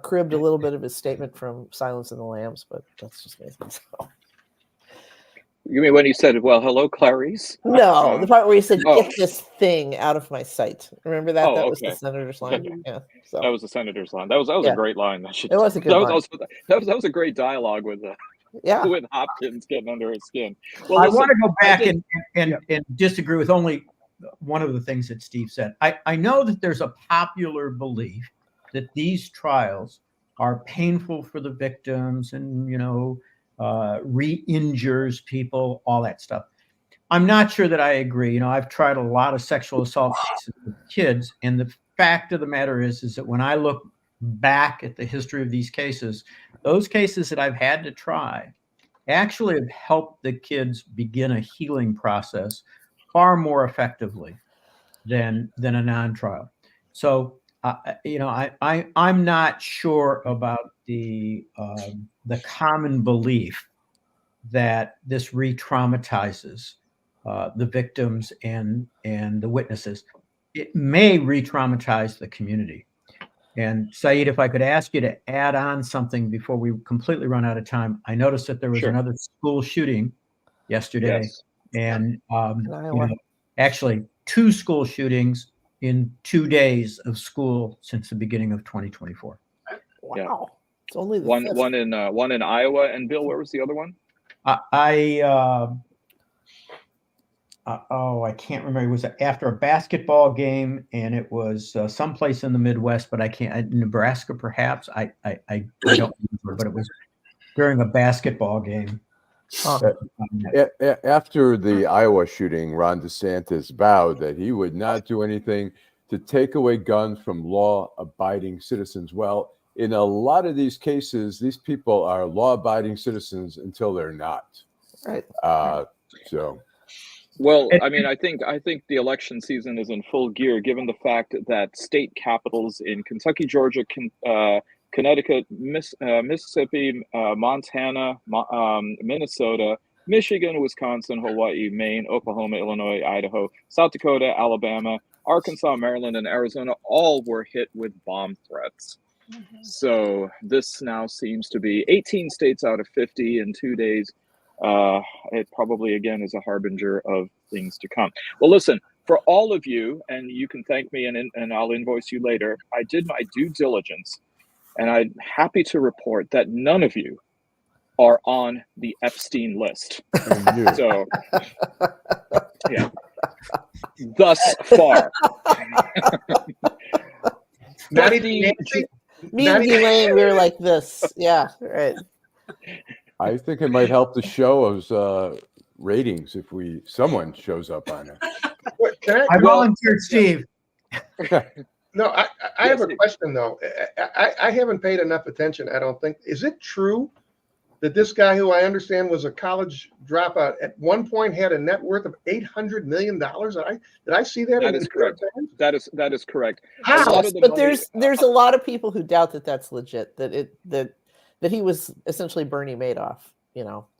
cribbed a little bit of his statement from Silence of the Lambs, but that's just me. So. You mean when he said, "Well, hello, Clarice"? No, the part where he said, "Get this thing out of my sight." Remember that? That was the senator's line. Yeah, so. That was the senator's line. That was a great line. It was a good line. That was a great dialogue with with Hopkins getting under his skin. Well, I want to go back and disagree with only one of the things that Steve said. I know that there's a popular belief that these trials are painful for the victims and, re-injures people, all that stuff. I'm not sure that I agree. I've tried a lot of sexual assault cases with kids, and the fact of the matter is that when I look back at the history of these cases, those cases that I've had to try actually have helped the kids begin a healing process far more effectively than a non-trial. So, I'm not sure about the common belief that this re-traumatizes the victims and the witnesses. It may re-traumatize the community. And Saeed, if I could ask you to add on something before we completely run out of time. I noticed that there was another school shooting yesterday, and actually 2 school shootings in 2 days of school since the beginning of 2024. Wow, yeah. It's only the one in Iowa. And Bill, where was the other one? I can't remember. It was after a basketball game, and it was someplace in the Midwest, but I can't. Nebraska, perhaps. I don't remember, but it was during a basketball game. After the Iowa shooting, Ron DeSantis vowed that he would not do anything to take away guns from law-abiding citizens. Well, in a lot of these cases, these people are law-abiding citizens until they're not. Right. Well, I mean, I think the election season is in full gear, given the fact that state capitals in Kentucky, Georgia, Connecticut, Mississippi, Montana, Minnesota, Michigan, Wisconsin, Hawaii, Maine, Oklahoma, Illinois, Idaho, South Dakota, Alabama, Arkansas, Maryland, and Arizona all were hit with bomb threats. Mm-hmm. So this now seems to be 18 states out of 50 in 2 days. It probably, again, is a harbinger of things to come. Well, listen, for all of you, and you can thank me and I'll invoice you later, I did my due diligence, and I'm happy to report that none of you are on the Epstein list. So, yeah. Thus far. Me and Elaine, we were like this. Yeah, right. I think it might help the show's ratings if someone shows up on it. I volunteered Steve. No, I have a question though. I haven't paid enough attention, I don't think. Is it true that this guy, who I understand was a college dropout, at one point had a net worth of $800 million? Did I see that? That is correct. That is correct. But there's a lot of people who doubt that that's legit. That he was essentially Bernie Madoff.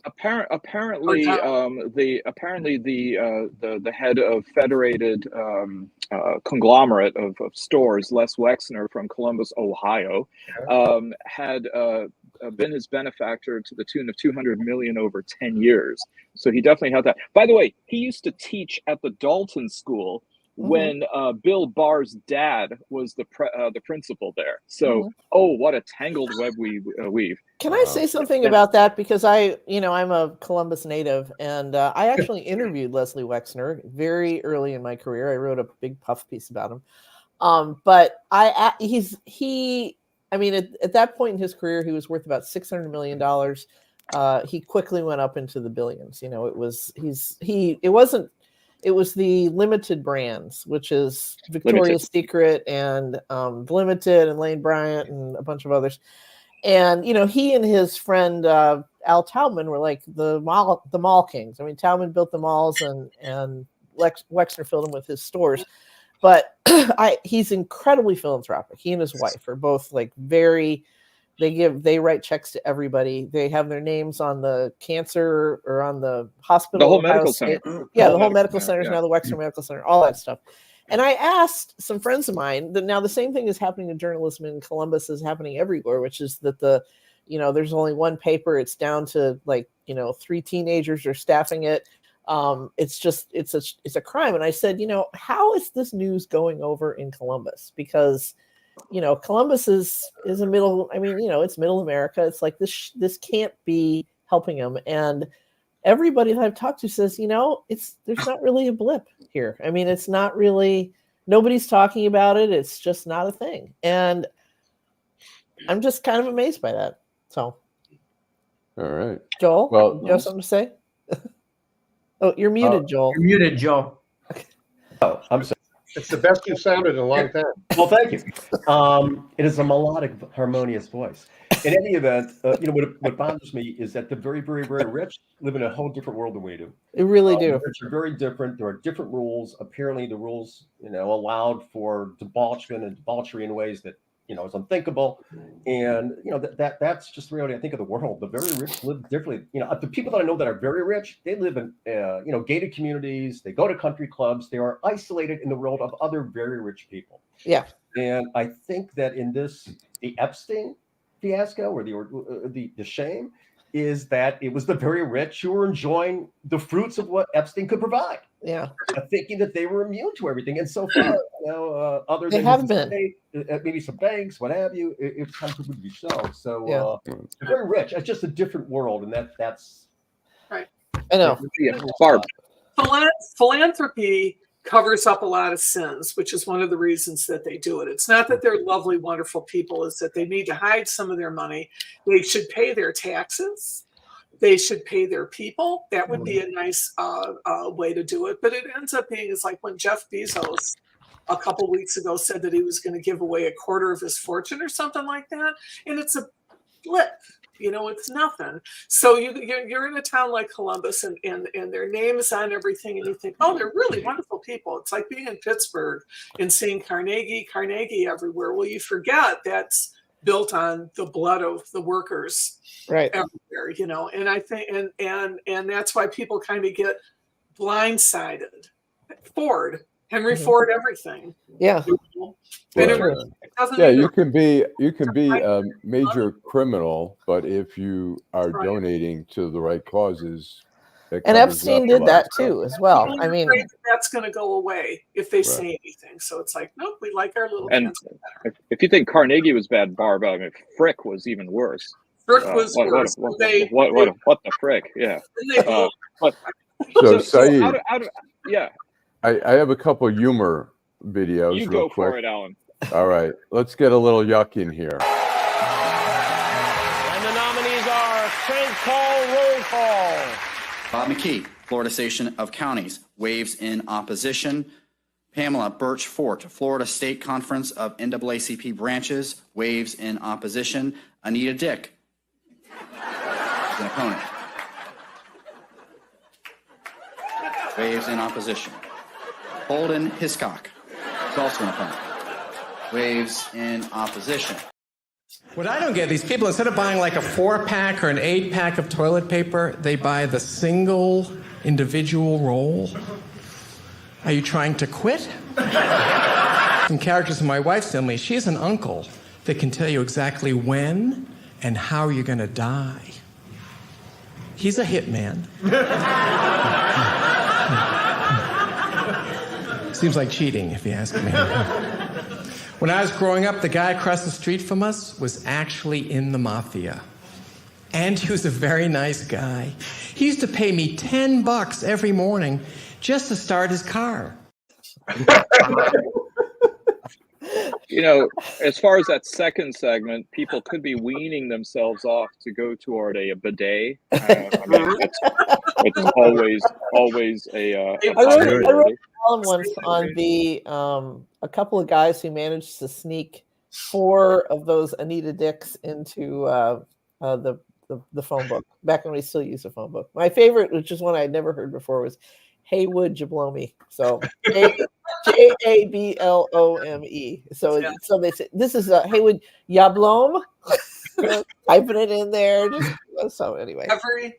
Apparently, the head of Federated conglomerate of stores, Les Wexner from Columbus, Ohio, had been his benefactor to the tune of $200 million over 10 years. So he definitely had that. By the way, he used to teach at the Dalton School when Bill Barr's dad was the principal there. So, what a tangled web we weave. Can I say something about that? Because I'm a Columbus native, and I actually interviewed Leslie Wexner very early in my career. I wrote a big puff piece about him. But at that point in his career, he was worth about $600 million. He quickly went up into the billions. It was the Limited Brands, which is Victoria's Secret and Limited and Lane Bryant and a bunch of others. And, he and his friend Al Taubman were like the mall kings. I mean, Taubman built the malls and Wexner filled them with his stores. But he's incredibly philanthropic. He and his wife are both like they write checks to everybody. They have their names on the cancer or on the hospital. The whole medical center. Yeah, the whole medical center is now the Wexner Medical Center, all that stuff. And I asked some friends of mine that now the same thing is happening in journalism in Columbus is happening everywhere, which is that there's only one paper. It's down to 3 teenagers are staffing it. It's a crime. And I said, how is this news going over in Columbus? Because, Columbus is a middle, it's middle America. It's like this can't be helping them. And everybody that I've talked to says, there's not really a blip here. It's not really, nobody's talking about it. It's just not a thing. And I'm just kind of amazed by that. So. All right. Joel, well, you have something to say? Oh, you're muted, Joel. You're muted, Joel. Oh, I'm sorry. It's the best you've sounded in a long time. Well, thank you. It is a melodic, harmonious voice. In any event, what bothers me is that the very, very, very rich live in a whole different world than we do. They really do. The rich are very different. There are different rules. Apparently, the rules, allowed for debauchement and debauchery in ways that, is unthinkable. And, that's just the reality, I think, of the world. The very rich live differently. The people that I know that are very rich, they live in, gated communities. They go to country clubs. They are isolated in the world of other very rich people. Yeah. And I think that in the Epstein fiasco or the shame is that it was the very rich who were enjoying the fruits of what Epstein could provide. Yeah. Thinking that they were immune to everything. And so far, other they than have been. State, maybe some banks, what have you, it's kind of to be so. So yeah. Very rich. It's just a different world. And that's right. I know. Barb. Philanthropy covers up a lot of sins, which is one of the reasons that they do it. It's not that they're lovely, wonderful people, it's that they need to hide some of their money. They should pay their taxes. They should pay their people. That would be a nice way to do it. But it ends up being, it's like when Jeff Bezos a couple weeks ago said that he was going to give away 1/4 of his fortune or something like that. And it's a blip. It's nothing. So you're in a town like Columbus and their name is on everything and you think, oh, they're really wonderful people. It's like being in Pittsburgh and seeing Carnegie everywhere. Well, you forget that's built on the blood of the workers right everywhere, and I think and that's why people kind of get blindsided. Henry Ford, everything. Yeah. You can be a major criminal, but if you are donating to the right causes. And Epstein did that too, as well. That's going to go away if they say anything. So it's like, nope, we like our little. And if you think Carnegie was bad, Barb, Frick was even worse. Frick was worse. What the frick? Yeah. So Saeed, yeah. I have a couple humor videos. You real go quick. for it, Allan. All right, let's get a little yuck in here. And the nominees are Frank Call, roll call. Bob McKee, Florida Station of Counties, waves in opposition. Pamela Birch Fort, Florida State Conference of NAACP branches, waves in opposition. Anita Dick is an opponent. Waves in opposition. Holden Hiscock is also an opponent. Waves in opposition. What I don't get, these people, instead of buying like a 4-pack or an 8-pack of toilet paper, they buy the single individual roll. Are you trying to quit? Some characters in my wife's family, she has an uncle that can tell you exactly when and how you're going to die. He's a hitman. Seems like cheating, if you ask me. When I was growing up, the guy across the street from us was actually in the mafia. And he was a very nice guy. He used to pay me $10 every morning just to start his car. As far as that second segment, people could be weaning themselves off to go toward a bidet. It's always a I wrote a column once on a couple of guys who managed to sneak 4 of those Anita Dicks into the phone book back when we still used a phone book. My favorite, which is one I'd never heard before, was "Hey, would you blow me?" So Jablome. So they say this is "Hey, would ya blow me?" typing it in there. So anyway,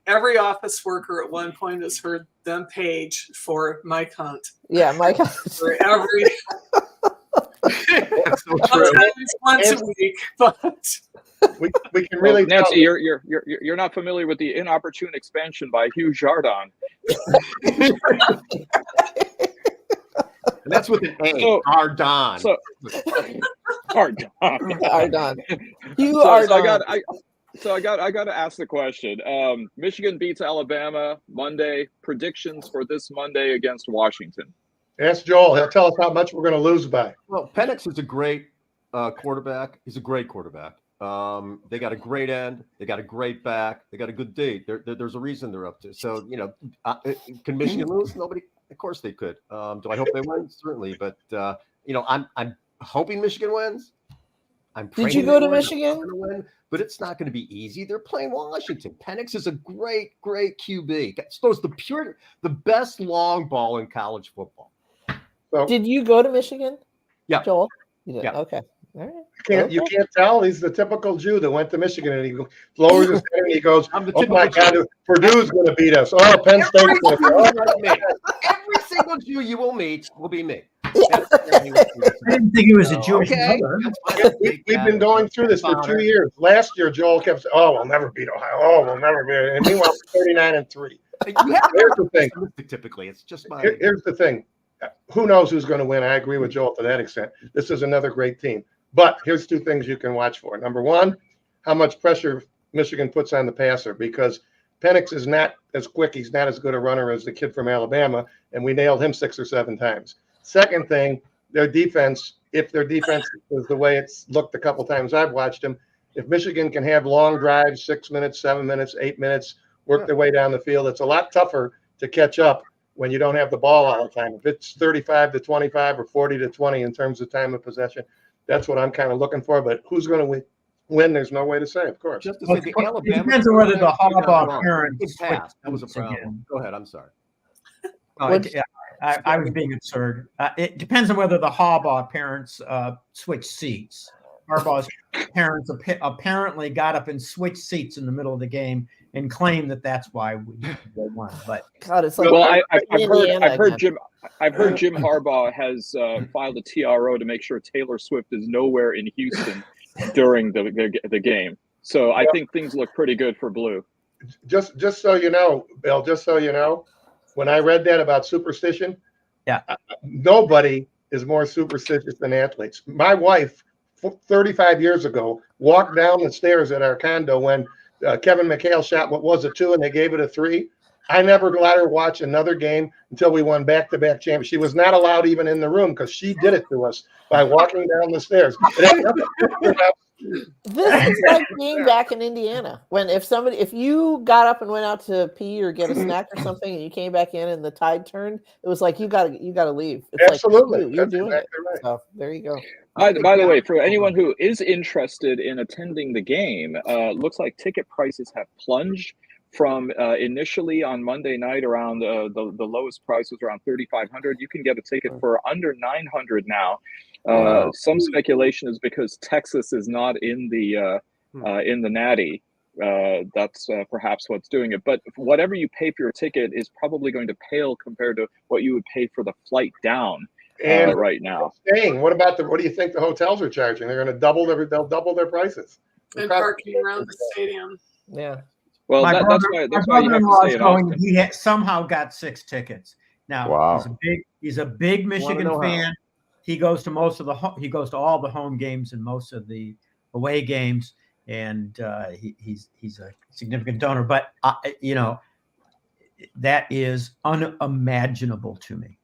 every office worker at one point has heard them page for Mike Hunt. Yeah, Mike Hunt. For every sometimes once a week, but we can really Nancy, you're not familiar with the inopportune expansion by Hugh Jardon. And that's with an A. So, Ardon. So, Ardon. Ardon. You so, Ardon. I got to ask the question. Michigan beats Alabama Monday. Predictions for this Monday against Washington. Ask Joel. He'll tell us how much we're going to lose by. Well, Penix is a great quarterback. He's a great quarterback. They got a great end. They got a great back. They got a good D. There's a reason they're up to. So, can Michigan lose? Nobody. Of course they could. Do I hope they win? Certainly. But, I'm hoping Michigan wins. Did you go to Michigan? Win, but it's not going to be easy. They're playing Washington. Penix is a great, great QB. Throws the best long ball in college football. So, did you go to Michigan? Yeah. Joel? You did? Yeah. Okay. All right. You can't tell. He's the typical Jew that went to Michigan and he lowers his head and he goes, "Oh my God, Purdue's going to beat us. Oh, Penn State's going to beat us." Every single Jew you will meet will be me. I didn't think he was a Jewish mother. We've been going through this for 2 years. Last year, Joel kept saying, "Oh, we'll never beat Ohio. Oh, we'll never beat it." And meanwhile, 39-3. Here's the thing. Typically, it's just my. Here's the thing. Who knows who's going to win? I agree with Joel to that extent. This is another great team. But here's two things you can watch for. Number one, how much pressure Michigan puts on the passer, because Penix is not as quick. He's not as good a runner as the kid from Alabama, and we nailed him 6 or 7 times. Second thing, their defense, if their defense is the way it's looked a couple times I've watched them, if Michigan can have long drives, 6 minutes, 7 minutes, 8 minutes, work their way down the field, it's a lot tougher to catch up when you don't have the ball all the time. If it's 35-25 or 40-20 in terms of time of possession, that's what I'm kind of looking for. But who's going to win? There's no way to say, of course. Just to say, the Alabama it depends on whether the Harbaugh parents. That was a problem. Go ahead. I'm sorry. I was being absurd. It depends on whether the Harbaugh parents switch seats. Harbaugh's parents apparently got up and switched seats in the middle of the game and claimed that that's why they won. But God, it's like I've heard Jim Harbaugh has filed a TRO to make sure Taylor Swift is nowhere in Houston during the game. So I think things look pretty good for Blue. Just so you know, Bill, just so you know, when I read that about superstition, nobody is more superstitious than athletes. My wife, 35 years ago, walked down the stairs at our condo when Kevin McHale shot, what was it, 2, and they gave it a 3. I never let her watch another game until we won back-to-back championships. She was not allowed even in the room because she did it to us by walking down the stairs. This is like being back in Indiana when if you got up and went out to pee or get a snack or something and you came back in and the tide turned, it was like you got to leave. It's absolutely, like, you're doing it. Right. So there you go. By the way, for anyone who is interested in attending the game, looks like ticket prices have plunged from initially on Monday night around the lowest price was around $3,500. You can get a ticket for under $900 now. Some speculation is because Texas is not in the Natty. That's perhaps what's doing it. But whatever you pay for your ticket is probably going to pale compared to what you would pay for the flight down right now. What do you think the hotels are charging? They're going to double their prices. And parking around the stadium. Yeah. Well, that's why you have to stay in Austin. He somehow got 6 tickets. Now, wow. He's a big Michigan fan. He goes to all the home games and most of the away games, and he's a significant donor. But that is unimaginable to me.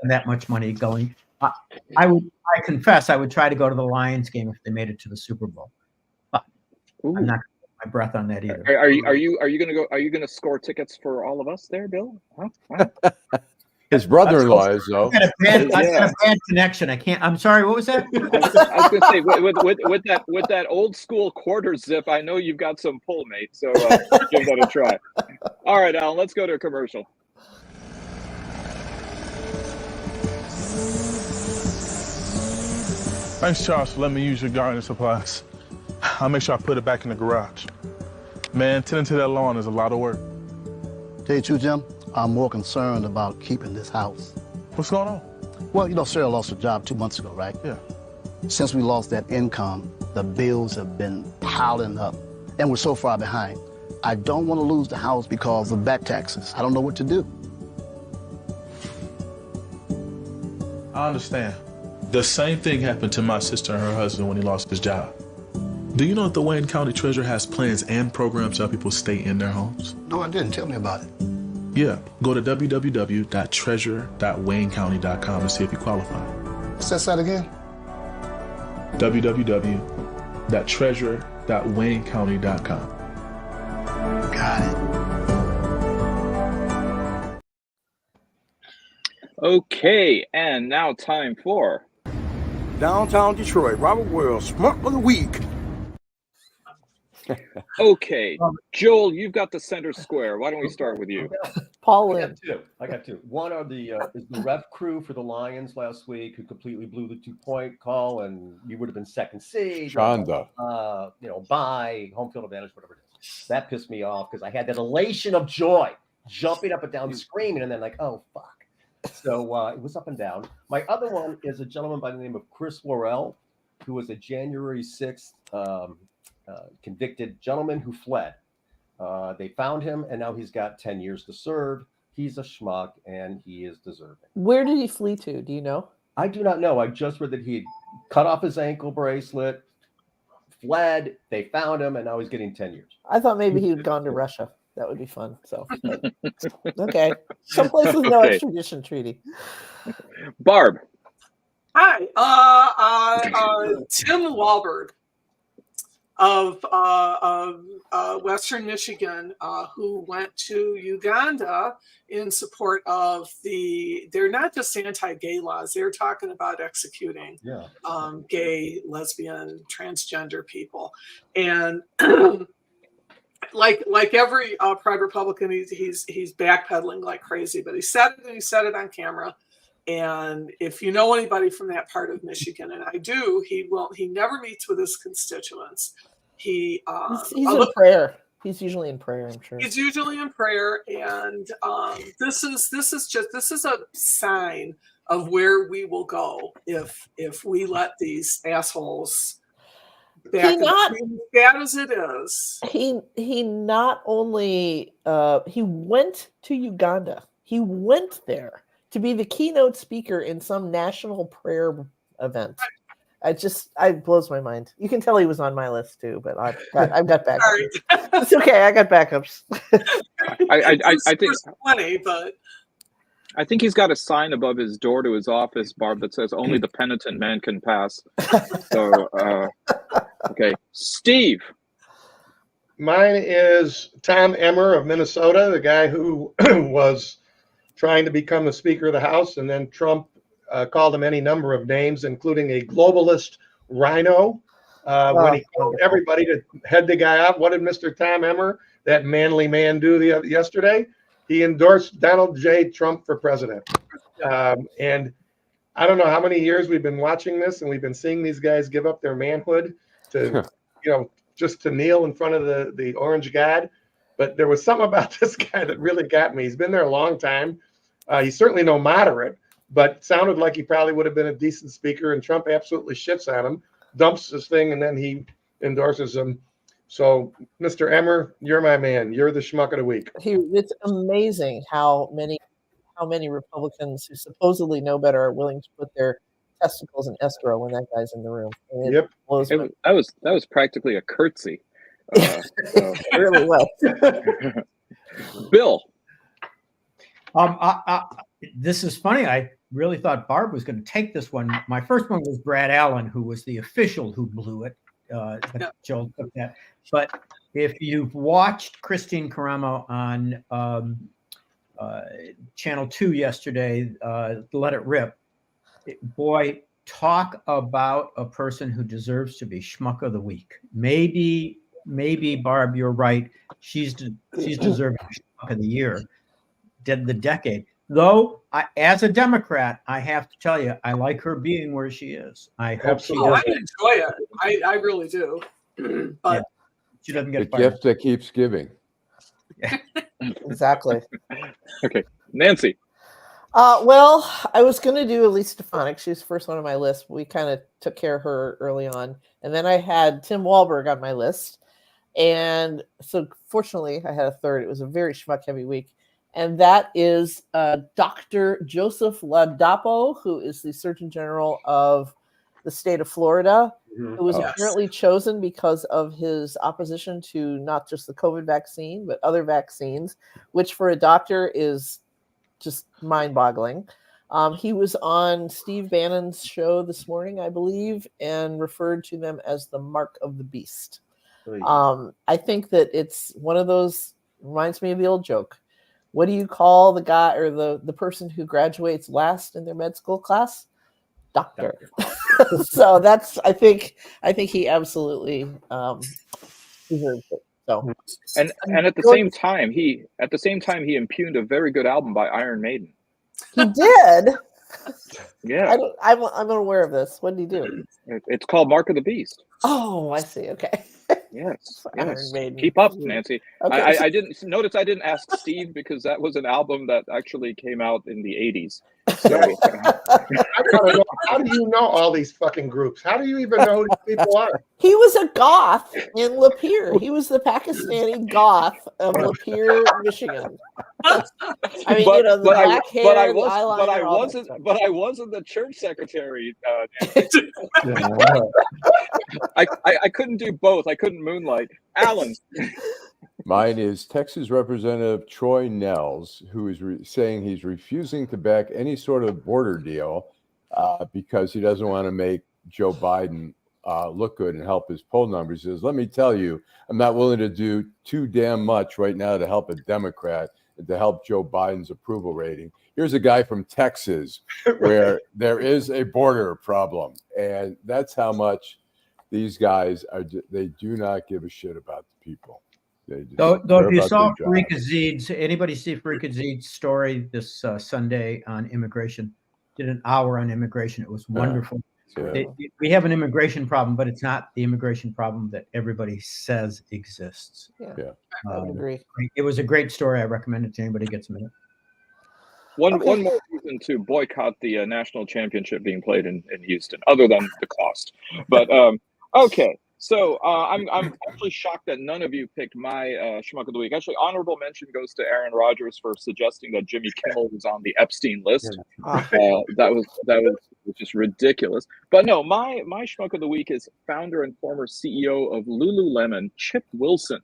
That much money going. I confess I would try to go to the Lions game if they made it to the Super Bowl. But I'm not going to put my breath on that either. Are you going to go? Are you going to score tickets for all of us there, Bill? Huh? His brother-in-law is though. I got a bad connection. I can't. I'm sorry. What was that? I was going to say with that old school quarter zip, I know you've got some pull, mate. So give that a try. All right, Alan. Let's go to a commercial. Thanks, Charles, for letting me use your garden supplies. I'll make sure I put it back in the garage. Man, tending to that lawn is a lot of work. Tell you the truth, Jim, I'm more concerned about keeping this house. What's going on? Well, you know, Sarah lost her job 2 months ago, right? Yeah. Since we lost that income, the bills have been piling up, and we're so far behind. I don't want to lose the house because of back taxes. I don't know what to do. I understand. The same thing happened to my sister and her husband when he lost his job. Do you know that the Wayne County Treasurer has plans and programs to help people stay in their homes? No, I didn't. Tell me about it. Yeah, go to www.treasure.waynecounty.com and see if you qualify. Say that again. www.treasure.waynecounty.com. Got it. Okay, and now time for Downtown Detroit, Robert World, Schmuck of the Week. Okay, Joel, you've got the center square. Why don't we start with you? Paul I Lynn. got two. One are the is the ref crew for the Lions last week who completely blew the 2-point call, and you would have been second seed. Shonda. Bye, home field advantage, whatever it is. That pissed me off because I had that elation of joy, jumping up and down, screaming, and then like, oh fuck. So it was up and down. My other one is a gentleman by the name of Chris Laurel, who was a January 6th convicted gentleman who fled. They found him, and now he's got 10 years to serve. He's a schmuck, and he is deserving. Where did he flee to? Do you know? I do not know. I just read that he had cut off his ankle bracelet, fled. They found him, and now he's getting 10 years. I thought maybe he had gone to Russia. That would be fun. So, okay. Some places no extradition treaty. Barb. Hi. Tim Wahlberg of Western Michigan, who went to Uganda in support of they're not just anti-gay laws, they're talking about executing gay, lesbian, transgender people. And like every Pride Republican, he's backpedaling like crazy, but he said it and he said it on camera. And if you know anybody from that part of Michigan, and I do, he never meets with his constituents. He's in prayer. He's usually in prayer, I'm sure. He's usually in prayer, and this is a sign of where we will go if we let these assholes back as bad as it is. He not only he went to Uganda. He went there to be the keynote speaker in some national prayer event. It blows my mind. You can tell he was on my list too, but I've got backups. Sorry. It's okay. I got backups. I think plenty, but I think he's got a sign above his door to his office, Barb, that says only the penitent man can pass. So, okay. Steve. Mine is Tom Emmer of Minnesota, the guy who was trying to become the Speaker of the House, and then Trump called him any number of names, including a globalist rhino. When he told everybody to head the guy off, what did Mr. Tom Emmer, that manly man, do yesterday? He endorsed Donald J. Trump for president. And I don't know how many years we've been watching this, and we've been seeing these guys give up their manhood to, just to kneel in front of the orange god. But there was something about this guy that really got me. He's been there a long time. He's certainly no moderate, but sounded like he probably would have been a decent speaker, and Trump absolutely shits on him, dumps his thing, and then he endorses him. So, Mr. Emmer, you're my man. You're the schmuck of the week. It's amazing how many Republicans who supposedly know better are willing to put their testicles in escrow when that guy's in the room. Yep. That was practically a curtsy. It really was. Bill. This is funny. I really thought Barb was going to take this one. My first one was Brad Allen, who was the official who blew it. Joel took that. But if you've watched Christine Caramo on Channel 2 yesterday, Let It Rip, boy, talk about a person who deserves to be schmuck of the week. Maybe Barb, you're right. She's deserving schmuck of the year, the decade. Though, as a Democrat, I have to tell you, I like her being where she is. I hope she does. I enjoy it. I really do. But she doesn't The get fired. gift that keeps giving. Exactly. Okay, Nancy. Well, I was going to do Elise Stefanik. She was the first one on my list. We kind of took care of her early on. And then I had Tim Wahlberg on my list. And so fortunately, I had a third. It was a very schmuck heavy week. And that is Dr. Joseph Ladapo, who is the Surgeon General of the state of Florida, who was apparently chosen because of his opposition to not just the COVID vaccine, but other vaccines, which for a doctor is just mind-boggling. He was on Steve Bannon's show this morning, I believe, and referred to them as the mark of the beast. I think that it's one of those, reminds me of the old joke. What do you call the guy or the person who graduates last in their med school class? Doctor. So that's, I think he absolutely deserves it. So, and at the same time, he impugned a very good album by Iron Maiden. He did. Yeah, I'm unaware of this. What did he do? It's called Mark of the Beast. Oh, I see. Okay. Yes. Iron Maiden. Keep up, Nancy. Okay. I didn't notice. I didn't ask Steve because that was an album that actually came out in the 80s. So, I want to know, how do you know all these fucking groups? How do you even know who these people are? He was a goth in Lapeer. He was the Pakistani goth of Lapeer, Michigan. I mean, the black hair, eyeliner, but I wasn't the church secretary. I couldn't do both. I couldn't moonlight. Alan. Mine is Texas Representative Troy Nels, who is saying he's refusing to back any sort of border deal because he doesn't want to make Joe Biden look good and help his poll numbers. He says, let me tell you, I'm not willing to do too damn much right now to help a Democrat and to help Joe Biden's approval rating. Here's a guy from Texas where there is a border problem. And that's how much these guys are. They do not give a shit about the people. Though if you saw anybody see Farika Zeid's story this Sunday on immigration? Did an hour on immigration. It was wonderful. Yeah. We have an immigration problem, but it's not the immigration problem that everybody says exists. Yeah. I would agree. It was a great story. I recommend it to anybody who gets a minute. One more reason to boycott the national championship being played in Houston, other than the cost. But okay. So I'm actually shocked that none of you picked my schmuck of the week. Actually, honorable mention goes to Aaron Rodgers for suggesting that Jimmy Kimmel was on the Epstein list. That was just ridiculous. But no, my schmuck of the week is founder and former CEO of Lululemon, Chip Wilson,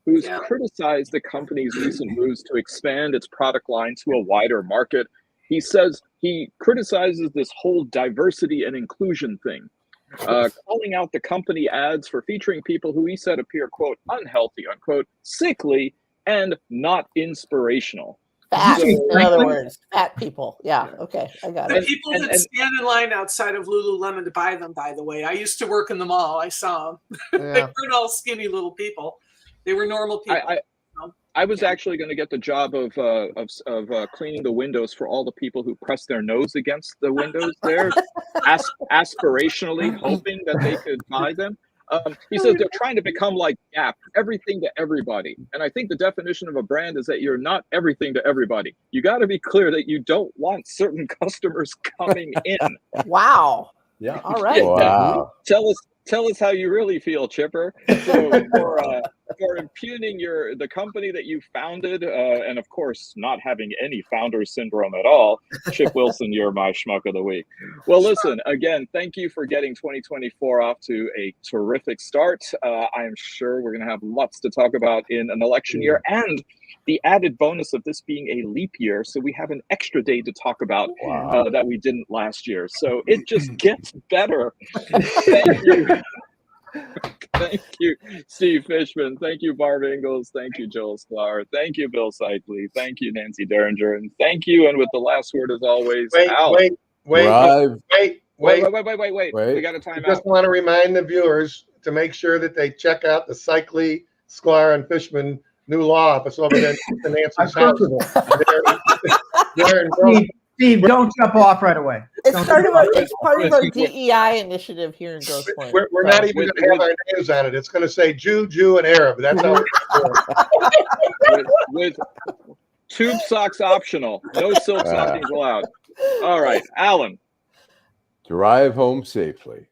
who's criticized the company's recent moves to expand its product line to a wider market. He says he criticizes this whole diversity and inclusion thing. Calling out the company ads for featuring people who he said appear, quote, unhealthy, unquote, sickly, and not inspirational. Fat, in other words, fat people. Yeah, okay, I got it. The people that stand in line outside of Lululemon to buy them, by the way. I used to work in the mall. I saw them. They weren't all skinny little people. They were normal people. I was actually going to get the job of cleaning the windows for all the people who press their nose against the windows there, aspirationally hoping that they could buy them. He says they're trying to become like Gap, everything to everybody. And I think the definition of a brand is that you're not everything to everybody. You got to be clear that you don't want certain customers coming in. Wow. Yeah. All right. Wow. Tell us how you really feel, Chipper. So for impugning the company that you founded, and of course not having any founder syndrome at all, Chip Wilson, you're my schmuck of the week. Well, listen, again, thank you for getting 2024 off to a terrific start. I am sure we're going to have lots to talk about in an election year, and the added bonus of this being a leap year, so we have an extra day to talk about that we didn't last year. So it just gets better. Thank you. Thank you, Steve Fishman. Thank you, Barb Ingalls. Thank you, Joel Skar. Thank you, Bill Seikaly. Thank you, Nancy Derringer. And thank you, and with the last word as always, Al. Wait. We got a time Just want to remind the viewers to make sure that they check out the Seikaly, Sklar, and Fishman new law office over there in Nancy's house. Steve, don't jump off right away. It's part of our DEI initiative here in Grosse Pointe. We're not even going to have our names on it. It's going to say Jew, and Arab. That's how with tube socks optional. No silk stockings allowed. All right, Allan. Drive home safely.